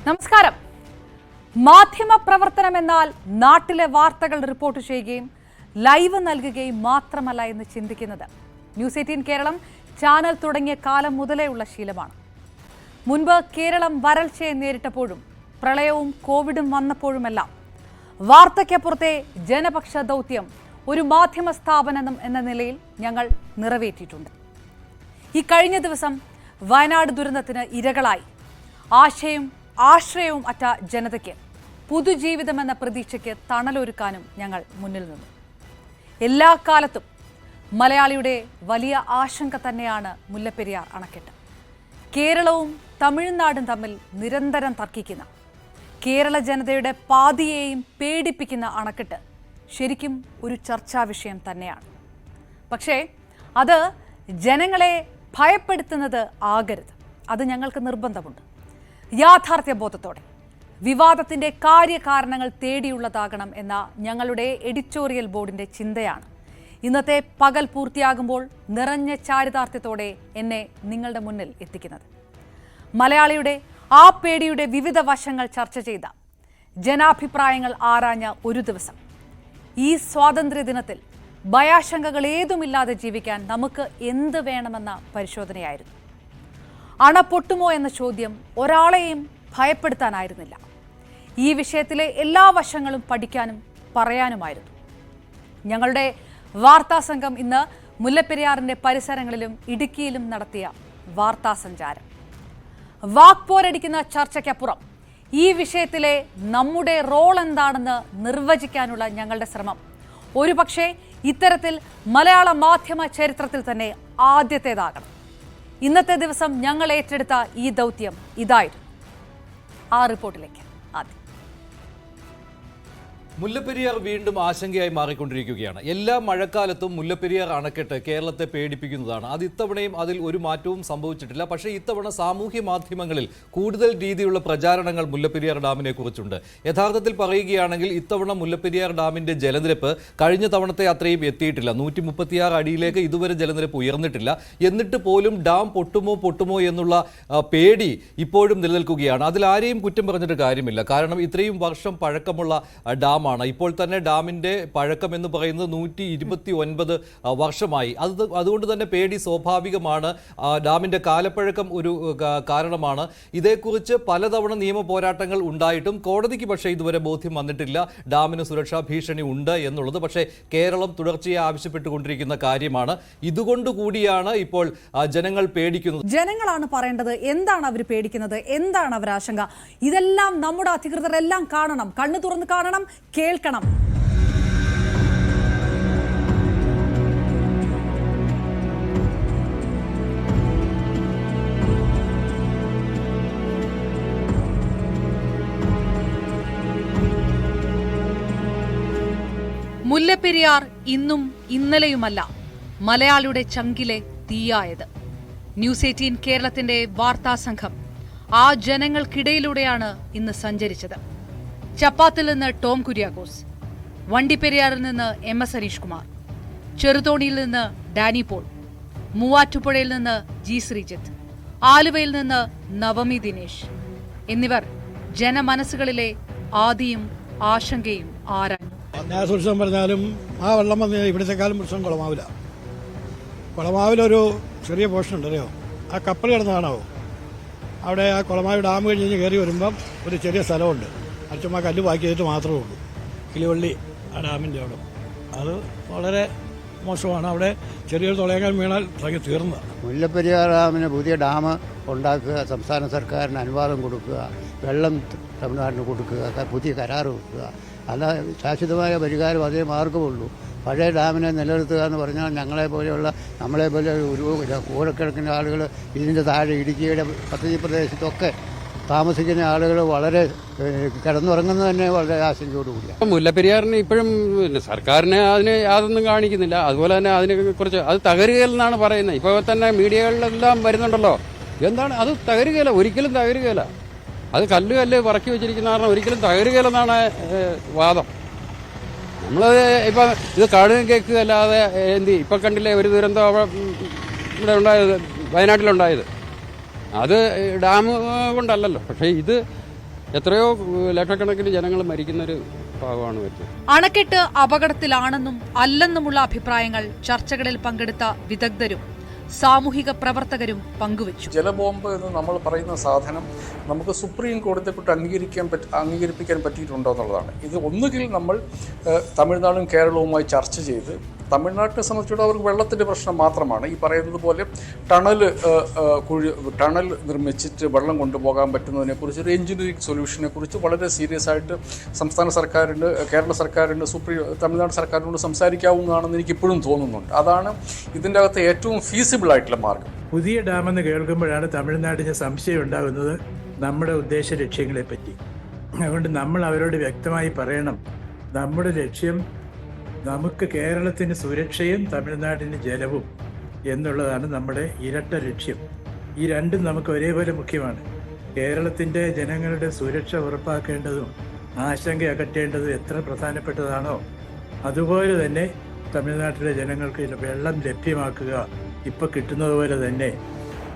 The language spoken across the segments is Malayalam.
നമസ്കാരം. മാധ്യമ പ്രവർത്തനം എന്നാൽ നാട്ടിലെ വാർത്തകൾ റിപ്പോർട്ട് ചെയ്യുകയും ലൈവ് നൽകുകയും മാത്രമല്ല എന്ന് ചിന്തിക്കുന്നത് ന്യൂസ് 18 കേരളം ചാനൽ തുടങ്ങിയ കാലം മുതലേ ഉള്ള ശീലമാണ്. മുൻപ് കേരളം വരൾച്ചയെ നേരിട്ടപ്പോഴും പ്രളയവും കോവിഡും വന്നപ്പോഴുമെല്ലാം വാർത്തയ്ക്കപ്പുറത്തെ ജനപക്ഷ ദൗത്യം ഒരു മാധ്യമ സ്ഥാപനം എന്ന നിലയിൽ ഞങ്ങൾ നിറവേറ്റിയിട്ടുണ്ട്. ഈ കഴിഞ്ഞ ദിവസം വയനാട് ദുരന്തത്തിന് ഇരകളായി ആശ്രയവും അറ്റ ജനതയ്ക്ക് പുതുജീവിതമെന്ന പ്രതീക്ഷയ്ക്ക് തണലൊരുക്കാനും ഞങ്ങൾ മുന്നിൽ നിന്നു. എല്ലാ കാലത്തും മലയാളിയുടെ വലിയ ആശങ്ക തന്നെയാണ് മുല്ലപ്പെരിയാർ അണക്കെട്ട്. കേരളവും തമിഴ്നാടും തമ്മിൽ നിരന്തരം തർക്കിക്കുന്ന, കേരള ജനതയുടെ പാതിയെയും പേടിപ്പിക്കുന്ന അണക്കെട്ട് ശരിക്കും ഒരു ചർച്ചാ വിഷയം തന്നെയാണ്. പക്ഷേ അത് ജനങ്ങളെ ഭയപ്പെടുത്തുന്നത് ആകരുത്. അത് ഞങ്ങൾക്ക് നിർബന്ധമുണ്ട്. യാഥാർത്ഥ്യബോധത്തോടെ വിവാദത്തിന്റെ കാര്യകാരണങ്ങൾ തേടിയുള്ളതാകണം എന്ന ഞങ്ങളുടെ എഡിറ്റോറിയൽ ബോർഡിന്റെ ചിന്തയാണ് ഇന്നത്തെ പകൽ പൂർത്തിയാകുമ്പോൾ നിറഞ്ഞ ചാരിതാർത്ഥ്യത്തോടെ എന്നെ നിങ്ങളുടെ മുന്നിൽ എത്തിക്കുന്നത്. മലയാളിയുടെ ആ പേടിയുടെ വിവിധ വശങ്ങൾ ചർച്ച ചെയ്ത, ജനാഭിപ്രായങ്ങൾ ആരാഞ്ഞ ഒരു ദിവസം. ഈ സ്വാതന്ത്ര്യ ദിനത്തിൽ ഭയാശങ്കകൾ ഏതുമില്ലാതെ ജീവിക്കാൻ നമുക്ക് എന്ത് വേണമെന്ന പരിശോധനയായിരുന്നു. അണ പൊട്ടുമോ എന്ന ചോദ്യം ഒരാളെയും ഭയപ്പെടുത്താനായിരുന്നില്ല. ഈ വിഷയത്തിലെ എല്ലാ വശങ്ങളും പഠിക്കാനും പറയാനുമായിരുന്നു. ഞങ്ങളുടെ വാർത്താ സംഘം ഇന്ന് മുല്ലപ്പെരിയാറിന്റെ പരിസരങ്ങളിലും ഇടുക്കിയിലും നടത്തിയ വാർത്താ സഞ്ചാരം. വാക്പോരടിക്കുന്ന ചർച്ചയ്ക്കപ്പുറം ഈ വിഷയത്തിലെ നമ്മുടെ റോൾ എന്താണെന്ന് നിർവചിക്കാനുള്ള ഞങ്ങളുടെ ശ്രമം ഒരുപക്ഷെ ഇത്തരത്തിൽ മലയാള മാധ്യമ ചരിത്രത്തിൽ തന്നെ ആദ്യത്തേതാകണം. ഇന്നത്തെ ദിവസം ഞങ്ങൾ ഏറ്റെടുത്ത ഈ ദൗത്യം ഇതായിരുന്നു. ആ റിപ്പോർട്ടിലേക്ക് ആദ്യം. മുല്ലപ്പെരിയാർ വീണ്ടും ആശങ്കയായി മാറിക്കൊണ്ടിരിക്കുകയാണ്. എല്ലാ മഴക്കാലത്തും മുല്ലപ്പെരിയാർ അണക്കെട്ട് കേരളത്തെ പേടിപ്പിക്കുന്നതാണ്. അത് ഇത്തവണയും അതിൽ ഒരു മാറ്റവും സംഭവിച്ചിട്ടില്ല. പക്ഷേ ഇത്തവണ സാമൂഹ്യ മാധ്യമങ്ങളിൽ കൂടുതൽ രീതിയിലുള്ള പ്രചാരണങ്ങൾ മുല്ലപ്പെരിയാർ ഡാമിനെ കുറിച്ചുണ്ട്. യഥാർത്ഥത്തിൽ പറയുകയാണെങ്കിൽ ഇത്തവണ മുല്ലപ്പെരിയാർ ഡാമിന്റെ ജലനിരപ്പ് കഴിഞ്ഞ തവണത്തെ അത്രയും എത്തിയിട്ടില്ല. 136 അടിയിലേക്ക് ഇതുവരെ ജലനിരപ്പ് ഉയർന്നിട്ടില്ല. എന്നിട്ട് പോലും ഡാം പൊട്ടുമോ എന്നുള്ള പേടി ഇപ്പോഴും നിലനിൽക്കുകയാണ്. അതിൽ ആരെയും കുറ്റം പറഞ്ഞിട്ട് കാര്യമില്ല. കാരണം ഇത്രയും വർഷം പഴക്കമുള്ള ഡാം. ഇപ്പോൾ തന്നെ ഡാമിന്റെ പഴക്കം എന്ന് പറയുന്നത് 129 വർഷമായി. അതുകൊണ്ട് തന്നെ പേടി സ്വാഭാവികമാണ്. ഡാമിന്റെ കാലപ്പഴക്കം ഒരു കാരണമാണ്. ഇതേക്കുറിച്ച് പലതവണ നിയമ പോരാട്ടങ്ങൾ ഉണ്ടായിട്ടും കോടതിക്ക് പക്ഷേ ഇതുവരെ ബോധ്യം വന്നിട്ടില്ല ഡാമിന് സുരക്ഷാ ഭീഷണി ഉണ്ട് എന്നുള്ളത്. പക്ഷേ കേരളം തുടർച്ചയായി ആവശ്യപ്പെട്ടുകൊണ്ടിരിക്കുന്ന കാര്യമാണ്. ഇതുകൊണ്ട് കൂടിയാണ് ഇപ്പോൾ ജനങ്ങൾ പേടിക്കുന്നത്. ജനങ്ങളാണ് പറയേണ്ടത് എന്താണ് അവർ പേടിക്കുന്നത്, എന്താണ് അവർ ആശങ്ക. ഇതെല്ലാം നമ്മുടെ അധികൃതരെല്ലാം കാണണം, കണ്ണു തുറന്ന് കാണണം, കേൾക്കണം. മുല്ലപ്പെരിയാർ ഇന്നും ഇന്നലെയുമല്ല മലയാളിയുടെ ചങ്കിലെ തീയായത്. ന്യൂസ് 18 കേരളത്തിന്റെ വാർത്താ സംഘം ആ ജനങ്ങൾക്കിടയിലൂടെയാണ് ഇന്ന് സഞ്ചരിച്ചത്. ചപ്പാത്തിൽ നിന്ന് ടോം കുര്യാക്കോസ്, വണ്ടിപ്പെരിയാറിൽ നിന്ന് MS അനീഷ് കുമാർ, ചെറുതോണിയിൽ നിന്ന് ഡാനി പോൾ, മൂവാറ്റുപുഴയിൽ നിന്ന് ജി ശ്രീജിത്ത്, ആലുവയിൽ നിന്ന് നവമി ദിനേശ് എന്നിവർ ജനമനസ്സുകളിലെ ആദിയും ആശങ്കയും ആരാഞ്ഞു. പ്രശ്നം പറഞ്ഞാലും ആ വെള്ളം വന്ന് ഇവിടത്തെക്കാളും പ്രശ്നം കുളമാവിലൊരു ചെറിയ പോർഷൻ ഉണ്ടല്ലോ, ആ കപ്പൽ കിടന്നതാണോ അവിടെ. ആ കുളമാവ് ഡാം കഴിഞ്ഞ് കയറി വരുമ്പം ഒരു ചെറിയ സ്ഥലമുണ്ട്. അത് ചുമ്മാ കല്ല് ബാക്കി ചെയ്തിട്ട് മാത്രമേ ഉള്ളൂ. കിളിവള്ളി ആ ഡാമിൻ്റെ അവിടെ അത് വളരെ മോശമാണ്. അവിടെ ചെറിയൊരു തുളയങ്ങൾ വീണാൽ തീർന്നതാണ്. മുല്ലപ്പെരിയാർ ഡാമിന് പുതിയ ഡാം ഉണ്ടാക്കുക, സംസ്ഥാന സർക്കാരിന് അനുവാദം കൊടുക്കുക, വെള്ളം തമിഴ്നാടിന് കൊടുക്കുക, പുതിയ കരാർ വെക്കുക, അല്ല ശാശ്വതമായ പരിഹാരം അതേ മാർഗമുള്ളൂ. പഴയ ഡാമിനെ നിലനിർത്തുക എന്ന് പറഞ്ഞാൽ നമ്മളെപ്പോലെ ഒരു കോടിക്കണക്കിന് ആളുകൾ ഇതിൻ്റെ താഴെ ഇടുക്കിയുടെ പദ്ധതി പ്രദേശത്തൊക്കെ താമസിക്കുന്ന ആളുകൾ വളരെ കിടന്നുറങ്ങുന്നത് തന്നെ വളരെ ആശങ്കയോടുകൂടിയാണ്. മുല്ലപ്പെരിയാറിന് ഇപ്പോഴും സർക്കാരിന് അതിന് യാതൊന്നും കാണിക്കുന്നില്ല. അതുപോലെ തന്നെ അതിനെക്കുറിച്ച് അത് തകരുകയെന്നാണ് പറയുന്നത്. ഇപ്പോൾ തന്നെ മീഡിയകളിലെല്ലാം വരുന്നുണ്ടല്ലോ. എന്താണ് അത് തകരുകയില്ല, ഒരിക്കലും തകരുകയില്ല. അത് കല്ല് പറക്കി വെച്ചിരിക്കുന്ന കാരണം ഒരിക്കലും തകരുകയില്ലെന്നാണ് വാദം. നമ്മളത് ഇപ്പം ഇത് കാണുകയും കേൾക്കുകയല്ലാതെ ഇപ്പം കണ്ടില്ലേ ഒരു ദുരന്തം ഇവിടെ ഉണ്ടായത്, വയനാട്ടിലുണ്ടായത്. അത് ഡാം കൊണ്ടല്ലല്ലോ. പക്ഷേ ഇത് എത്രയോ ലക്ഷക്കണക്കിന് ജനങ്ങൾ മരിക്കുന്നൊരു ഭാഗമാണ് വരുന്നത്. അണക്കെട്ട് അപകടത്തിലാണെന്നും അല്ലെന്നുമുള്ള അഭിപ്രായങ്ങൾ ചർച്ചകളിൽ പങ്കെടുത്ത വിദഗ്ധരും സാമൂഹിക പ്രവർത്തകരും പങ്കുവച്ചു. ജലബോംബ് എന്ന് നമ്മൾ പറയുന്ന സാധനം നമുക്ക് സുപ്രീം കോടതിയെ കൊണ്ട് അംഗീകരിപ്പിക്കാൻ പറ്റിയിട്ടുണ്ടോ എന്നുള്ളതാണ്. ഇത് ഒന്നുകിൽ നമ്മൾ തമിഴ്നാടും കേരളവുമായി ചർച്ച ചെയ്ത്, തമിഴ്നാട്ടിനെ സംബന്ധിച്ചിടത്തോളം അവർക്ക് വെള്ളത്തിൻ്റെ പ്രശ്നം മാത്രമാണ്. ഈ പറയുന്നത് പോലെ ടണൽ നിർമ്മിച്ചിട്ട് വെള്ളം കൊണ്ടുപോകാൻ പറ്റുന്നതിനെക്കുറിച്ച് ഒരു എഞ്ചിനീയറിംഗ് സൊല്യൂഷനെ കുറിച്ച് വളരെ സീരിയസ് ആയിട്ട് സംസ്ഥാന സർക്കാരിന്, കേരള സർക്കാരിന്, തമിഴ്നാട് സർക്കാരിനോട് സംസാരിക്കാവുന്നതാണെന്ന് എനിക്കിപ്പോഴും തോന്നുന്നുണ്ട്. അതാണ് ഇതിൻ്റെ അകത്ത് ഏറ്റവും ഫീസിബിൾ ആയിട്ടുള്ള മാർഗം. പുതിയ ഡാമെന്ന് കേൾക്കുമ്പോഴാണ് തമിഴ്നാടിന് സംശയം ഉണ്ടാകുന്നത് നമ്മുടെ ഉദ്ദേശ ലക്ഷ്യങ്ങളെ പറ്റി. അതുകൊണ്ട് നമ്മൾ അവരോട് വ്യക്തമായി പറയണം, നമ്മുടെ ലക്ഷ്യം നമുക്ക് കേരളത്തിന് സുരക്ഷയും തമിഴ്നാടിന് ജലവും എന്നുള്ളതാണ് നമ്മുടെ ഇരട്ട ലക്ഷ്യം. ഈ രണ്ടും നമുക്ക് ഒരേപോലെ മുഖ്യമാണ്. കേരളത്തിൻ്റെ ജനങ്ങളുടെ സുരക്ഷ ഉറപ്പാക്കേണ്ടതും ആശങ്ക അകറ്റേണ്ടതും എത്ര പ്രധാനപ്പെട്ടതാണോ അതുപോലെ തന്നെ തമിഴ്നാട്ടിലെ ജനങ്ങൾക്ക് വെള്ളം ലഭ്യമാക്കുക ഇപ്പം കിട്ടുന്നത് പോലെ തന്നെ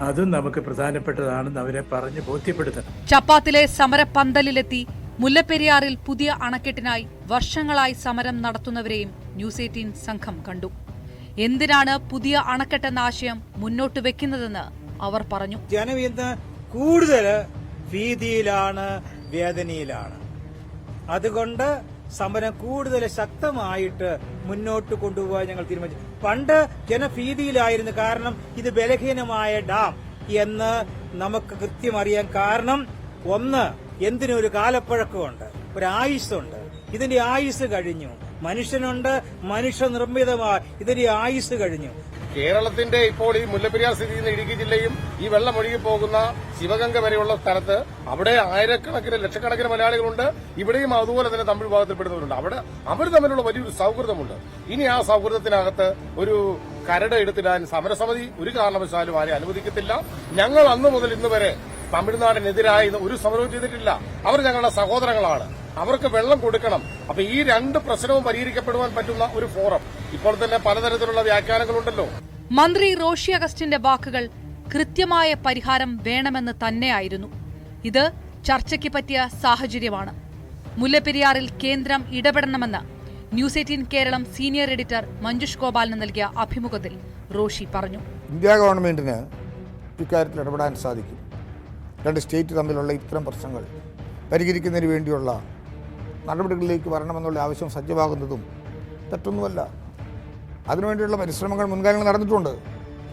അതും നമുക്ക് പ്രധാനപ്പെട്ടതാണെന്ന് അവരെ പറഞ്ഞ് ബോധ്യപ്പെടുത്തണം. ചപ്പാത്തിലെ സമരപ്പന്തലിലെത്തി മുല്ലപ്പെരിയാറിൽ പുതിയ അണക്കെട്ടിനായി വർഷങ്ങളായി സമരം നടത്തുന്നവരെയും ന്യൂസ് 18 സംഘം കണ്ടു. എന്തിനാണ് പുതിയ അണക്കെട്ടെന്ന ആശയം മുന്നോട്ട് വെക്കുന്നതെന്ന് അവർ പറഞ്ഞു. ജനം ഇന്ന് കൂടുതൽ ഭീതിയിലാണ്, വേദനയിലാണ്. അതുകൊണ്ട് സമരം കൂടുതൽ ശക്തമായിട്ട് മുന്നോട്ട് കൊണ്ടുപോകാൻ ഞങ്ങൾ തീരുമാനിച്ചു. പണ്ട് ജനഭീതിയിലായിരുന്നു, കാരണം ഇത് ബലഹീനമായ ഡാം എന്ന് നമുക്ക് കൃത്യം അറിയാൻ. കാരണം ഒന്ന്, എന്തിനൊരു കാലപ്പഴക്കമുണ്ട്, ഒരു ആയുസ്സുണ്ട്. ഇതിന്റെ ആയുസ് കഴിഞ്ഞു. മനുഷ്യനുണ്ട്, മനുഷ്യനിർമ്മിതമായ ഇതിന്റെ ആയുസ് കഴിഞ്ഞു. കേരളത്തിന്റെ ഇപ്പോൾ ഈ മുല്ലപ്പെരിയാർ സ്ഥിതി ചെയ്യുന്ന ഇടുക്കി ജില്ലയും ഈ വെള്ളം ഒഴുകി പോകുന്ന ശിവഗംഗ വരെയുള്ള സ്ഥലത്ത് അവിടെ ആയിരക്കണക്കിന് ലക്ഷക്കണക്കിന് മലയാളികളുണ്ട്. ഇവിടെയും അതുപോലെ തന്നെ തമിഴ് വിഭാഗത്തിൽപ്പെടുന്നവരുണ്ട്. അവിടെ അവർ തമ്മിലുള്ള വലിയൊരു സൗഹൃദമുണ്ട്. ഇനി ആ സൗഹൃദത്തിനകത്ത് ഒരു കരട് എടുത്തിടാൻ സമരസമിതി ഒരു കാരണവശാലും ആരെ അനുവദിക്കത്തില്ല. ഞങ്ങൾ അന്നു മുതൽ ഇന്ന് വരെ തമിഴ്നാടിനെതിരായി ഒരു സമരവും ചെയ്തിട്ടില്ല. അവർ ഞങ്ങളുടെ സഹോദരങ്ങളാണ്. അവർക്ക് വെള്ളം കൊടുക്കണം. അപ്പൊ ഈ രണ്ട് പ്രശ്നവും പരിഹരിക്കപ്പെടുവാൻ പറ്റുന്ന ഒരു ഫോറം. ഇപ്പോൾ തന്നെ പലതരത്തിലുള്ള വ്യാഖ്യാനങ്ങളുണ്ടല്ലോ. മന്ത്രി റോഷി അഗസ്റ്റിന്റെ വാക്കുകൾ കൃത്യമായ പരിഹാരം വേണമെന്ന് തന്നെയായിരുന്നു. ഇത് ചർച്ചയ്ക്ക് പറ്റിയ സാഹചര്യമാണ്. മുല്ലപ്പെരിയാറിൽ കേന്ദ്രം ഇടപെടണമെന്ന് news 18 Keralam senior editor Manjush ഗോപാലിന് നൽകിയ അഭിമുഖത്തിൽ റോഷി പറഞ്ഞു. ഇന്ത്യ ഗവൺമെന്റിന് ഇക്കാര്യത്തിൽ ഇടപെടാൻ സാധിക്കും. രണ്ട് സ്റ്റേറ്റ് തമ്മിലുള്ള ഇത്തരം പ്രശ്നങ്ങൾ പരിഹരിക്കുന്നതിന് വേണ്ടിയുള്ള നടപടികളിലേക്ക് വരണമെന്നുള്ള ആവശ്യം സജ്ജമാകുന്നതും തെറ്റൊന്നുമല്ല. അതിനുവേണ്ടിയുള്ള പരിശ്രമങ്ങൾ മുൻകാലങ്ങളിൽ നടന്നിട്ടുണ്ട്.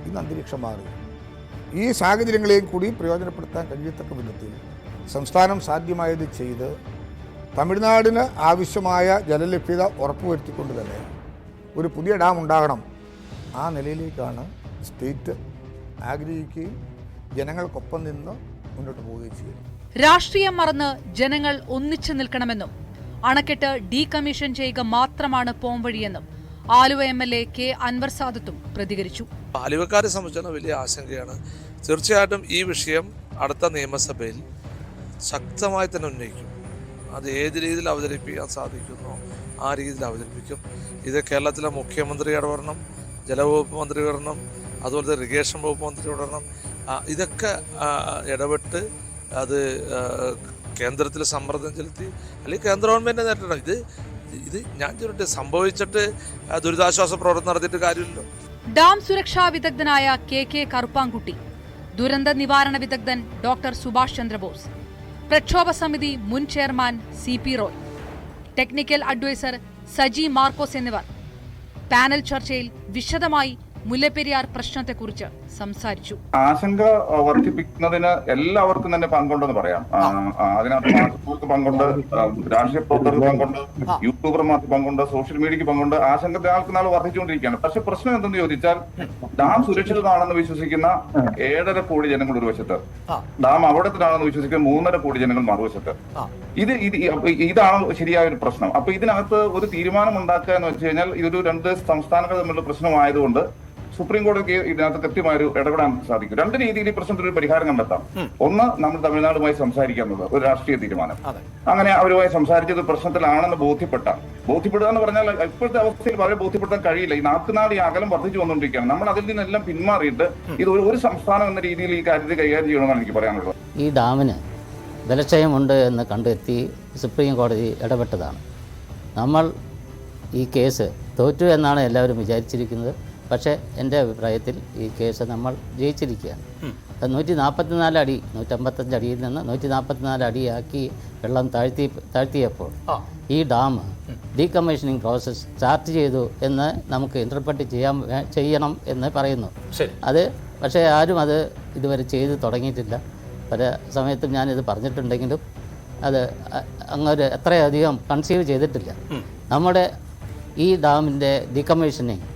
ഇന്ന് അന്തരീക്ഷം മാറി. ഈ സാഹചര്യങ്ങളെയും കൂടി പ്രയോജനപ്പെടുത്താൻ കഴിയത്തക്ക വിധത്തിൽ സംസ്ഥാനം സാധ്യമായത് ചെയ്ത് തമിഴ്നാടിന് ആവശ്യമായ ജലലഭ്യത ഉറപ്പുവരുത്തിക്കൊണ്ട് തന്നെ ഒരു പുതിയ ഡാം ഉണ്ടാകണം. ആ നിലയിലേക്കാണ് സ്റ്റേറ്റ് ആഗ്രഹിക്കുകയും ജനങ്ങൾക്കൊപ്പം നിന്ന് മുന്നോട്ട് പോവുകയും ചെയ്യും. രാഷ്ട്രീയം മറന്ന് ജനങ്ങൾ ഒന്നിച്ചു നിൽക്കണമെന്നും അണക്കെട്ട് ഡീകമ്മീഷൻ ചെയ്യുക മാത്രമാണ് പോംവഴിയെന്നും ആലുവ MLA K. അൻവർ സാദത്തും പ്രതികരിച്ചു. ആലുവക്കാരെ സംബന്ധിച്ചാണ് വലിയ ആശങ്കയാണ്. തീർച്ചയായിട്ടും ഈ വിഷയം അടുത്ത നിയമസഭയിൽ ശക്തമായി തന്നെ ഉന്നയിക്കും. അത് ഏത് രീതിയിൽ അവതരിപ്പിക്കാൻ സാധിക്കുന്നോ ആ രീതിയിൽ അവതരിപ്പിക്കും. ഇത് കേരളത്തിലെ മുഖ്യമന്ത്രി ഇടപെടണം, ജലവകുപ്പ് മന്ത്രി ഇടപെടണം, അതുപോലെ ഇറിഗേഷൻ വകുപ്പ് മന്ത്രി ഇടപെടണം. ഇതൊക്കെ ഇടപെട്ട് അത് കേന്ദ്രത്തിൽ സമ്മർദ്ദം ചെലുത്തി അല്ലെങ്കിൽ കേന്ദ്ര ഗവൺമെൻറ് നേരിടണം. ഇത് ഞാൻ ചുരുട്ടി സംഭവിച്ചിട്ട് ദുരിതാശ്വാസ പ്രവർത്തനം നടത്തിയിട്ട് കാര്യമില്ലല്ലോ. ഡാം സുരക്ഷാ വിദഗ്ധനായ KK കറുപ്പാങ്കുട്ടി, ദുരന്ത നിവാരണ വിദഗ്ധൻ ഡോക്ടർ സുഭാഷ് ചന്ദ്രബോസ്, പ്രക്ഷോഭ സമിതി മുൻ chairman CP Roy, technical adviser Saji Markose എന്നിവർ പാനൽ ചർച്ചയിൽ വിശദമായി മുല്ലപ്പെരിയാർ പ്രശ്നത്തെക്കുറിച്ച് സംസാരിച്ചു. ആശങ്ക വർദ്ധിപ്പിക്കുന്നതിന് എല്ലാവർക്കും തന്നെ പങ്കുണ്ടെന്ന് പറയാം. അതിനകത്ത് മാധ്യമങ്ങൾക്ക് പങ്കുണ്ട്, രാഷ്ട്രീയ പ്രവർത്തകർക്ക് പങ്കുണ്ട്, യൂട്യൂബർമാർക്ക് പങ്കുണ്ട്, സോഷ്യൽ മീഡിയക്ക് പങ്കുണ്ട്. ആശങ്ക നാൾക്ക് നാൾ വർദ്ധിച്ചുകൊണ്ടിരിക്കുകയാണ്. പക്ഷെ പ്രശ്നം എന്തെന്ന് ചോദിച്ചാൽ, ഡാം സുരക്ഷിതമാണെന്ന് വിശ്വസിക്കുന്ന 7.5 കോടി ജനങ്ങൾ ഒരു വശത്ത്, ഡാം അപകടത്തിലാണെന്ന് വിശ്വസിക്കുന്ന 3.5 കോടി ജനങ്ങൾ മറുവശത്ത്. ഇതാണ് ശരിയായ ഒരു പ്രശ്നം. അപ്പൊ ഇതിനകത്ത് ഒരു തീരുമാനം ഉണ്ടാക്കുക എന്ന് വെച്ച് കഴിഞ്ഞാൽ ഇതൊരു രണ്ട് സംസ്ഥാനങ്ങൾ തമ്മിലുള്ള പ്രശ്നമായതുകൊണ്ട് സുപ്രീം കോടതിക്ക് ഇതിനകത്ത് കൃത്യമായൊരു ഇടപെടാൻ സാധിക്കും. രണ്ട് രീതിയിൽ ഈ പ്രശ്നത്തിന് ഒരു പരിഹാരം കണ്ടെത്താം. ഒന്ന്, നമ്മൾ തമിഴ്നാടുമായി സംസാരിക്കുന്നത് ഒരു രാഷ്ട്രീയ തീരുമാനം. അങ്ങനെ അവരുമായി സംസാരിച്ചത് പ്രശ്നത്തിലാണെന്ന് ബോധ്യപ്പെടുക എന്ന് പറഞ്ഞാൽ ഇപ്പോഴത്തെ അവസ്ഥയിൽ വളരെ ബോധ്യപ്പെടുത്താൻ കഴിയില്ല. ഈ 4 ഈ അകലം വർദ്ധിച്ചു വന്നുകൊണ്ടിരിക്കുകയാണ്. നമ്മൾ അതിൽ നിന്നെല്ലാം പിന്മാറിയിട്ട് ഇത് ഒരു സംസ്ഥാനം എന്ന രീതിയിൽ ഈ കാര്യത്തെ കൈകാര്യം ചെയ്യണമെന്നാണ് എനിക്ക് പറയാനുള്ളത്. ഈ ഡാമിന് ബലക്ഷയമുണ്ട് എന്ന് കണ്ടെത്തി സുപ്രീം കോടതി ഇടപെട്ടതാണ്. നമ്മൾ ഈ കേസ് തോറ്റു എന്നാണ് എല്ലാവരും വിചാരിച്ചിരിക്കുന്നത്. പക്ഷേ എൻ്റെ അഭിപ്രായത്തിൽ ഈ കേസ് നമ്മൾ ജയിച്ചിരിക്കുകയാണ്. 144 അടി 155 അടിയിൽ നിന്ന് 144 അടിയാക്കി വെള്ളം താഴ്ത്തിയപ്പോൾ ഈ ഡാം ഡീകമ്മീഷനിങ് പ്രോസസ്സ് സ്റ്റാർട്ട് ചെയ്തു എന്ന് നമുക്ക് ഇൻ്റർപ്രറ്റ് ചെയ്യണം എന്ന് പറയുന്നു. അത് പക്ഷേ ആരും അത് ഇതുവരെ ചെയ്ത് തുടങ്ങിയിട്ടില്ല. പല സമയത്തും ഞാനിത് പറഞ്ഞിട്ടുണ്ടെങ്കിലും അത് അങ്ങനെ എത്രയധികം കൺസീവ് ചെയ്തിട്ടില്ല. നമ്മുടെ ഈ ഡാമിൻ്റെ ഡീകമ്മീഷനിങ്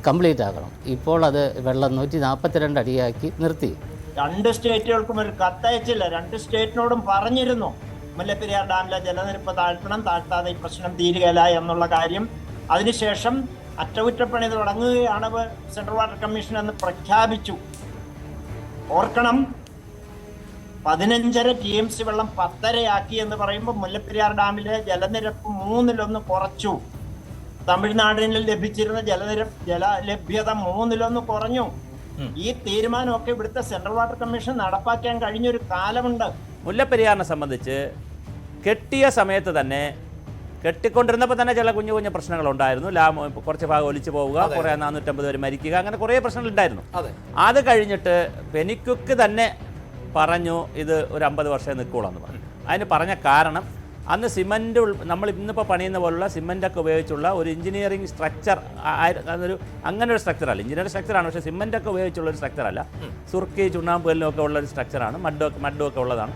കംപ്ലീറ്റ് ആക്കണം. ഇപ്പോൾ അത് വെള്ളം 142 അടിയാക്കി നിർത്തി. 2 സ്റ്റേറ്റുകൾക്കും ഒരു കത്തയച്ചില്ല. 2 സ്റ്റേറ്റിനോടും പറഞ്ഞിരുന്നു മുല്ലപ്പെരിയാർ ഡാമിലെ ജലനിരപ്പ് താഴ്ത്താതെ ഈ പ്രശ്നം തീരുകയില്ല എന്നുള്ള കാര്യം. അതിനുശേഷം അറ്റകുറ്റപ്പണി തുടങ്ങുകയാണ് സെൻട്രൽ വാട്ടർ കമ്മീഷൻ എന്ന് പ്രഖ്യാപിച്ചു. ഓർക്കണം, 15.5 TMC വെള്ളം 10.5 എന്ന് പറയുമ്പോൾ മുല്ലപ്പെരിയാർ ഡാമിലെ ജലനിരപ്പ് 3-1 കുറച്ചു. തമിഴ്നാടിന് ലഭിച്ചിരുന്ന ജലലഭ്യത 3-1 കുറഞ്ഞു. ഈ തീരുമാനമൊക്കെ ഇവിടുത്തെ സെൻട്രൽ വാട്ടർ കമ്മീഷൻ നടപ്പാക്കാൻ കഴിഞ്ഞൊരു കാലമുണ്ട്. മുല്ലപ്പെരിയാറിനെ സംബന്ധിച്ച് കെട്ടിയ സമയത്ത് തന്നെ കെട്ടിക്കൊണ്ടിരുന്നപ്പോൾ തന്നെ ചില കുഞ്ഞു കുഞ്ഞു പ്രശ്നങ്ങളുണ്ടായിരുന്നു. കുറച്ച് ഭാഗം ഒലിച്ചു പോവുക, കുറേ 450 പേര് മരിക്കുക, അങ്ങനെ കുറേ പ്രശ്നങ്ങളുണ്ടായിരുന്നു. അത് കഴിഞ്ഞിട്ട് പെനിക്കുക്ക് തന്നെ പറഞ്ഞു ഇത് ഒരു 50 വർഷമേ നിൽക്കുള്ളൂ എന്ന് പറഞ്ഞു. അതിന് പറഞ്ഞ കാരണം അന്ന് സിമൻറ്റ് നമ്മൾ ഇന്നിപ്പോൾ പണിയുന്ന പോലുള്ള സിമൻറ്റൊക്കെ ഉപയോഗിച്ചുള്ള ഒരു എഞ്ചിനീയറിംഗ് സ്ട്രക്ചർ, അതൊരു അങ്ങനെ ഒരു സ്ട്രക്ചറല്ല, എഞ്ചിനീയറിംഗ് സ്ട്രക്ചറാണ്. പക്ഷേ സിമൻറ്റൊക്കെ ഉപയോഗിച്ചുള്ള ഒരു സ്ട്രക്ചറല്ല, സുർക്കി ചുണ്ണാമ്പുകല്ലിനൊക്കെ ഉള്ള ഒരു സ്ട്രക്ചറാണ്, മഡ്ഡുമൊക്കെ ഉള്ളതാണ്.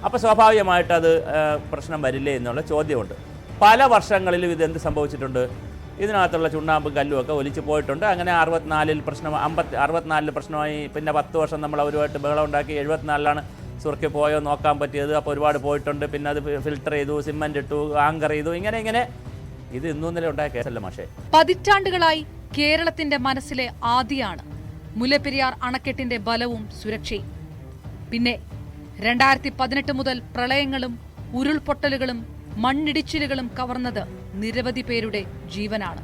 അപ്പോൾ സ്വാഭാവികമായിട്ട് അത് പ്രശ്നം വരില്ലേ എന്നുള്ള ചോദ്യമുണ്ട്. പല വർഷങ്ങളിലും ഇതെന്ത് സംഭവിച്ചിട്ടുണ്ട്, ഇതിനകത്തുള്ള ചുണ്ണാമ്പും കല്ലും ഒക്കെ ഒലിച്ചു പോയിട്ടുണ്ട്. അങ്ങനെ 64 പ്രശ്നമായി. പിന്നെ 10 വർഷം നമ്മൾ അവരുമായിട്ട് ബഹളം ഉണ്ടാക്കി. 74 സുർക്കി പോയോ നോക്കാൻ പറ്റിയത്. അപ്പോൾ ഒരുപാട് പോയിട്ടുണ്ട്. പിന്നെ അത് ഫിൽട്ടർ ചെയ്തു, സിമൻറ്റ് ഇട്ടു, ആങ്കർ ചെയ്തു. ഇങ്ങനെ ഇത് ഇന്നലെ ഉണ്ടായ കേസല്ല മാഷേ. പതിറ്റാണ്ടുകളായി കേരളത്തിന്റെ മനസ്സിലെ ആദിയാണ് മുല്ലപ്പെരിയാർ അണക്കെട്ടിന്റെ ബലവും സുരക്ഷയും. പിന്നെ 2018 മുതൽ പ്രളയങ്ങളും ഉരുൾപൊട്ടലുകളും മണ്ണിടിച്ചിലുകളും കവർന്നത് നിരവധി പേരുടെ ജീവനാണ്.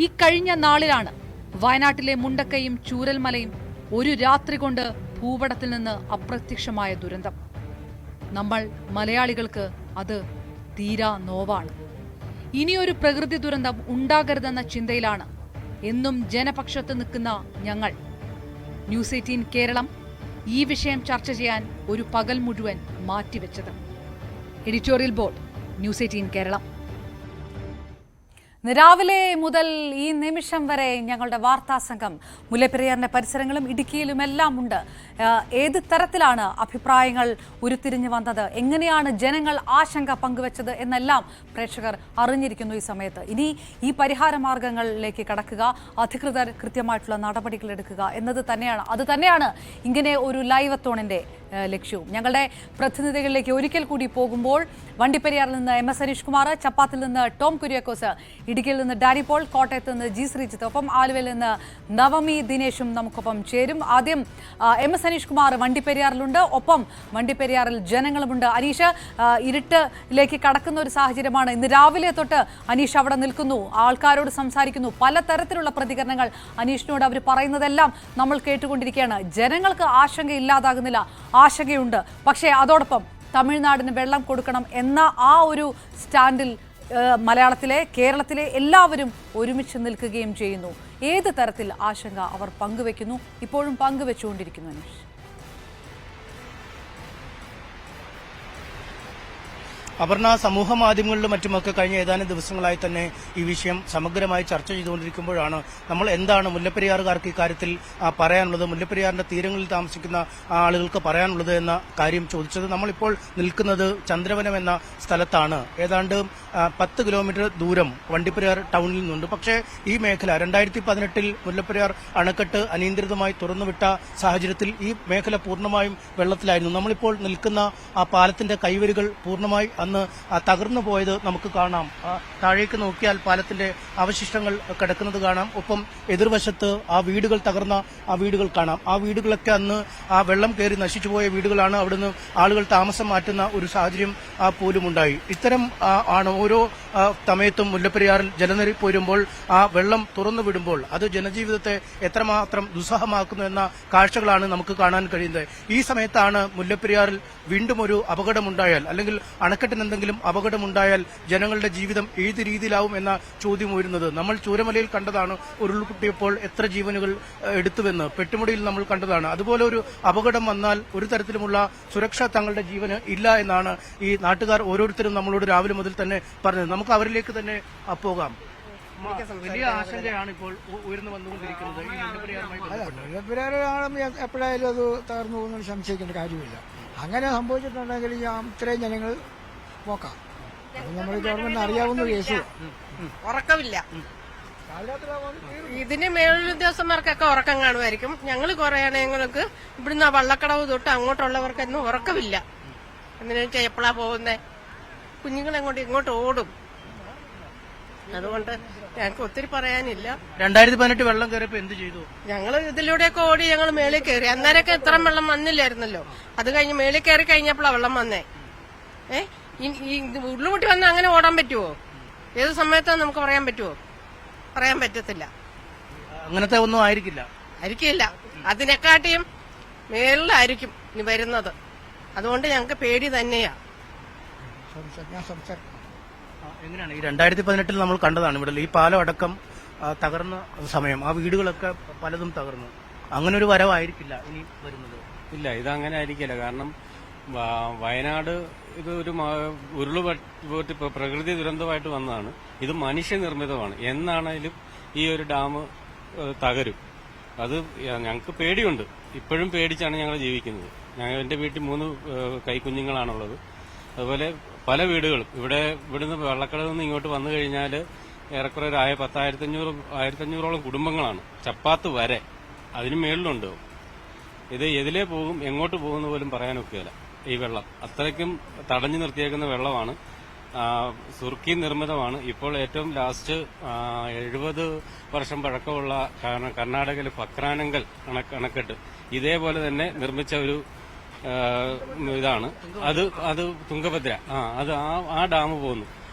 ഈ കഴിഞ്ഞ നാളിലാണ് വയനാട്ടിലെ മുണ്ടക്കയും ചൂരൽമലയും ഒരു രാത്രി കൊണ്ട് ഭൂപടത്തിൽ നിന്ന് അപ്രത്യക്ഷമായ ദുരന്തം. നമ്മൾ മലയാളികൾക്ക് അത് തീരാ നോവാണ്. ഇനിയൊരു പ്രകൃതി ദുരന്തം ഉണ്ടാകരുതെന്ന ചിന്തയിലാണ് എന്നും ജനപക്ഷത്ത് നിൽക്കുന്ന ഞങ്ങൾ. ന്യൂസ് 18 കേരളം ഈ വിഷയം ചർച്ച ചെയ്യാൻ ഒരു പകൽ മുഴുവൻ മാറ്റിവെച്ചത്. Editorial board, news 18 Keralam. രാവിലെ മുതൽ ഈ നിമിഷം വരെ ഞങ്ങളുടെ വാർത്താ സംഘം മുല്ലപ്പെരിയാറിന്റെ പരിസരങ്ങളും ഇടുക്കിയിലുമെല്ലാം ഉണ്ട്. ഏത് തരത്തിലാണ് അഭിപ്രായങ്ങൾ ഉരുത്തിരിഞ്ഞു വന്നത്, എങ്ങനെയാണ് ജനങ്ങൾ ആശങ്ക പങ്കുവച്ചത് എന്നെല്ലാം പ്രേക്ഷകർ അറിഞ്ഞിരിക്കുന്നു ഈ സമയത്ത്. ഇനി ഈ പരിഹാര മാർഗങ്ങളിലേക്ക് കടക്കുക, അധികൃതർ കൃത്യമായിട്ടുള്ള നടപടികൾ എടുക്കുക എന്നത് തന്നെയാണ് ഇങ്ങനെ ഒരു ലൈവത്തോണിന്റെ ലക്ഷ്യവും. ഞങ്ങളുടെ പ്രതിനിധികളിലേക്ക് ഒരിക്കൽ കൂടി പോകുമ്പോൾ വണ്ടിപ്പെരിയാറിൽ നിന്ന് MS അനീഷ് കുമാർ, ചപ്പാത്തിൽ നിന്ന് ടോം കുര്യാക്കോസ്, ഇടുക്കിയിൽ നിന്ന് ഡാനി പോൾ, കോട്ടയത്ത് നിന്ന് ജി ശ്രീജിത്ത്, ഒപ്പം ആലുവയിൽ നിന്ന് നവമി ദിനേശും നമുക്കൊപ്പം ചേരും. ആദ്യം MS അനീഷ് കുമാർ വണ്ടിപ്പെരിയാറിലുണ്ട്, ഒപ്പം വണ്ടിപ്പെരിയാറിൽ ജനങ്ങളുമുണ്ട്. അനീഷ്, ഇരുട്ടിലേക്ക് കടക്കുന്ന ഒരു സാഹചര്യമാണ്. ഇന്ന് രാവിലെ തൊട്ട് അനീഷ് അവിടെ നിൽക്കുന്നു, ആൾക്കാരോട് സംസാരിക്കുന്നു, പലതരത്തിലുള്ള പ്രതികരണങ്ങൾ അനീഷിനോട് അവർ പറയുന്നതെല്ലാം നമ്മൾ കേട്ടുകൊണ്ടിരിക്കുകയാണ്. ജനങ്ങൾക്ക് ആശങ്കയില്ലാതാകുന്നില്ല, ആശങ്കയുണ്ട്. പക്ഷേ അതോടൊപ്പം തമിഴ്നാടിന് വെള്ളം കൊടുക്കണം എന്ന ആ ഒരു സ്റ്റാൻഡിൽ കേരളത്തിലെ എല്ലാവരും ഒരുമിച്ച് നിൽക്കുകയും ചെയ്യുന്നു. ഏത് തരത്തിൽ ആശങ്ക അവർ പങ്കുവെക്കുന്നു, ഇപ്പോഴും പങ്കുവെച്ചുകൊണ്ടിരിക്കുന്നു അനീഷ്? അപർണ, സമൂഹ മാധ്യമങ്ങളിലും മറ്റുമൊക്കെ കഴിഞ്ഞ ഏതാനും ദിവസങ്ങളായി തന്നെ ഈ വിഷയം സമഗ്രമായി ചർച്ച ചെയ്തുകൊണ്ടിരിക്കുമ്പോഴാണ് നമ്മൾ എന്താണ് മുല്ലപ്പെരിയാറുകാർക്ക് ഇക്കാര്യത്തിൽ പറയാനുള്ളത്, മുല്ലപ്പെരിയാറിന്റെ തീരങ്ങളിൽ താമസിക്കുന്ന ആളുകൾക്ക് പറയാനുള്ളത് എന്ന കാര്യം ചോദിച്ചത്. നമ്മളിപ്പോൾ നിൽക്കുന്നത് ചന്ദ്രവനം എന്ന സ്ഥലത്താണ്. ഏതാണ്ട് 10 കിലോമീറ്റർ ദൂരം വണ്ടിപ്പെരിയാർ ടൗണിൽ നിന്നുണ്ട്. പക്ഷേ ഈ മേഖല 2018 മുല്ലപ്പെരിയാർ അണക്കെട്ട് അനിയന്ത്രിതമായി തുറന്നുവിട്ട സാഹചര്യത്തിൽ ഈ മേഖല പൂർണ്ണമായും വെള്ളത്തിലായിരുന്നു. നമ്മളിപ്പോൾ നിൽക്കുന്ന ആ പാലത്തിന്റെ കൈവരികൾ പൂർണ്ണമായി അന്ന് തകർന്നു പോയത് നമുക്ക് കാണാം. താഴേക്ക് നോക്കിയാൽ പാലത്തിന്റെ അവശിഷ്ടങ്ങൾ കിടക്കുന്നത് കാണാം. ഒപ്പം എതിർവശത്ത് ആ വീടുകൾ തകർന്ന ആ വീടുകൾ കാണാം. ആ വീടുകളൊക്കെ അന്ന് ആ വെള്ളം കയറി നശിച്ചുപോയ വീടുകളാണ്. അവിടുന്ന് ആളുകൾ താമസം മാറ്റുന്ന ഒരു സാഹചര്യം പോലും ഉണ്ടായി. ഇത്തരം ആണ് ഓരോ സമയത്തും മുല്ലപ്പെരിയാറിൽ ജലനിരപ്പ് ഉയരുമ്പോൾ ആ വെള്ളം തുറന്നു വിടുമ്പോൾ അത് ജനജീവിതത്തെ എത്രമാത്രം ദുസ്സഹമാക്കുന്നു എന്ന കാഴ്ചകളാണ് നമുക്ക് കാണാൻ കഴിയുന്നത്. ഈ സമയത്താണ് മുല്ലപ്പെരിയാറിൽ വീണ്ടും ഒരു അപകടമുണ്ടായാൽ അല്ലെങ്കിൽ അണക്കെട്ടിന് എന്തെങ്കിലും അപകടമുണ്ടായാൽ ജനങ്ങളുടെ ജീവിതം ഏത് രീതിയിലാവും എന്ന ചോദ്യം ഉയരുന്നത്. നമ്മൾ ചൂരമലയിൽ കണ്ടതാണ് ഉരുൾപൊട്ടിയപ്പോൾ എത്ര ജീവനുകൾ എടുത്തുവെന്ന്. പെട്ടുമുടിയിൽ നമ്മൾ കണ്ടതാണ്. അതുപോലെ ഒരു അപകടം വന്നാൽ ഒരു തരത്തിലുമുള്ള സുരക്ഷ തങ്ങളുടെ ജീവന് ഇല്ല എന്നാണ് ഈ നാട്ടുകാർ ഓരോരുത്തരും നമ്മളോട് രാവിലെ മുതൽ തന്നെ പറഞ്ഞത്. നമുക്ക് അവരിലേക്ക് തന്നെ പോകാം. വലിയ ആശങ്കയാണ് ഇപ്പോൾ ഉയർന്നു വന്നുകൊണ്ടിരിക്കുന്നത് ഈ മുല്ലപ്പെരിയാറുമായി ബന്ധപ്പെട്ട്. മുല്ലപ്പെരിയാറാണ് എപ്പോഴായാലും അത് തകർന്നു പോകുന്നതിന് സംശയിക്കേണ്ട കാര്യമില്ല. അങ്ങനെ സംഭവിച്ചിട്ടുണ്ടെങ്കിൽ ഇത്രയും ജനങ്ങൾ പോക്കാം. അത് നമ്മൾ ഗവൺമെന്റിന് അറിയാവുന്ന കേസ്. ഉറക്കമില്ല. ഇതിന് മേലുദ്യോഗസ്ഥന്മാർക്കൊക്കെ ഉറക്കം കാണുമായിരിക്കും. ഞങ്ങൾ കുറെ ഞങ്ങൾക്ക് ഇവിടുന്ന് വള്ളക്കടവ് തൊട്ട് അങ്ങോട്ടുള്ളവർക്കൊന്നും ഉറക്കമില്ല. എന്ന് വെച്ചാൽ എപ്പോഴാ പോകുന്നേ? കുഞ്ഞുങ്ങളെങ്ങോട്ട് ഇങ്ങോട്ട് ഓടും. അതുകൊണ്ട് ഞങ്ങൾക്ക് ഒത്തിരി പറയാനില്ല. 2018 വെള്ളം കയറിയപ്പോ എന്ത് ചെയ്തു? ഞങ്ങൾ ഇതിലൂടെയൊക്കെ ഓടി ഞങ്ങൾ മേളിൽ കയറി. അന്നേരമൊക്കെ ഇത്രയും വെള്ളം വന്നില്ലായിരുന്നല്ലോ. അത് കഴിഞ്ഞ് മേളിൽ കയറി കഴിഞ്ഞപ്പോഴാണ് വെള്ളം വന്നേ. ഈ ഉരുളുമുട്ടി വന്നാൽ അങ്ങനെ ഓടാൻ പറ്റുമോ? ഏത് സമയത്താണ് നമുക്ക് പറയാൻ പറ്റുമോ? പറയാൻ പറ്റത്തില്ല. അങ്ങനത്തെ ഒന്നും ആയിരിക്കില്ല. അതിനെക്കാട്ടിയും മേളിലായിരിക്കും ഇനി വരുന്നത്. അതുകൊണ്ട് ഞങ്ങൾക്ക് പേടി തന്നെയാ. എങ്ങനെയാണ് ഈ 2018 നമ്മൾ കണ്ടതാണ് ഇവിടെ ഈ പാലം അടക്കം തകർന്ന സമയം. ആ വീടുകളൊക്കെ പലതും തകർന്നു. അങ്ങനെ ഒരു വരവായിരിക്കില്ല ഇനി വരുന്നത്. ഇല്ല, ഇതങ്ങനെ ആയിരിക്കില്ല. കാരണം വയനാട് ഇത് ഒരു ഉരുളുപൊട്ടി പ്രകൃതി ദുരന്തമായിട്ട് വന്നതാണ്. ഇത് മനുഷ്യനിർമ്മിതമാണ്. എന്നാണേലും ഈ ഒരു ഡാം തകരും. അത് ഞങ്ങൾക്ക് പേടിയുണ്ട്. ഇപ്പോഴും പേടിച്ചാണ് ഞങ്ങൾ ജീവിക്കുന്നത്. എന്റെ വീട്ടിൽ 3 കൈക്കുഞ്ഞുങ്ങളാണുള്ളത്. അതുപോലെ പല വീടുകളും ഇവിടുന്ന് വെള്ളക്കടവിൽ നിന്ന് ഇങ്ങോട്ട് വന്നു കഴിഞ്ഞാൽ ഏറെക്കുറെ ഒരു 1500-1500ഓളം കുടുംബങ്ങളാണ്. ചപ്പാത്ത് വരെ അതിന് മേളിലുണ്ട്. ഇത് എതിലേ പോകും, എങ്ങോട്ട് പോകുന്ന പോലും പറയാനൊക്കെയല്ല. ഈ വെള്ളം അത്രയ്ക്കും തടഞ്ഞു നിർത്തിയേക്കുന്ന വെള്ളമാണ്. സുർക്കി നിർമ്മിതമാണ്. ഇപ്പോൾ ഏറ്റവും ലാസ്റ്റ് 70 വർഷം പഴക്കമുള്ള കർണാടകയിലെ ഫക്രാനങ്കൽ അണക്കെട്ട് ഇതേപോലെ തന്നെ നിർമ്മിച്ച ഒരു ഇതാണ്. അത് തുംഗഭദ്ര. അത് ആ ഡാം പോകുന്നു.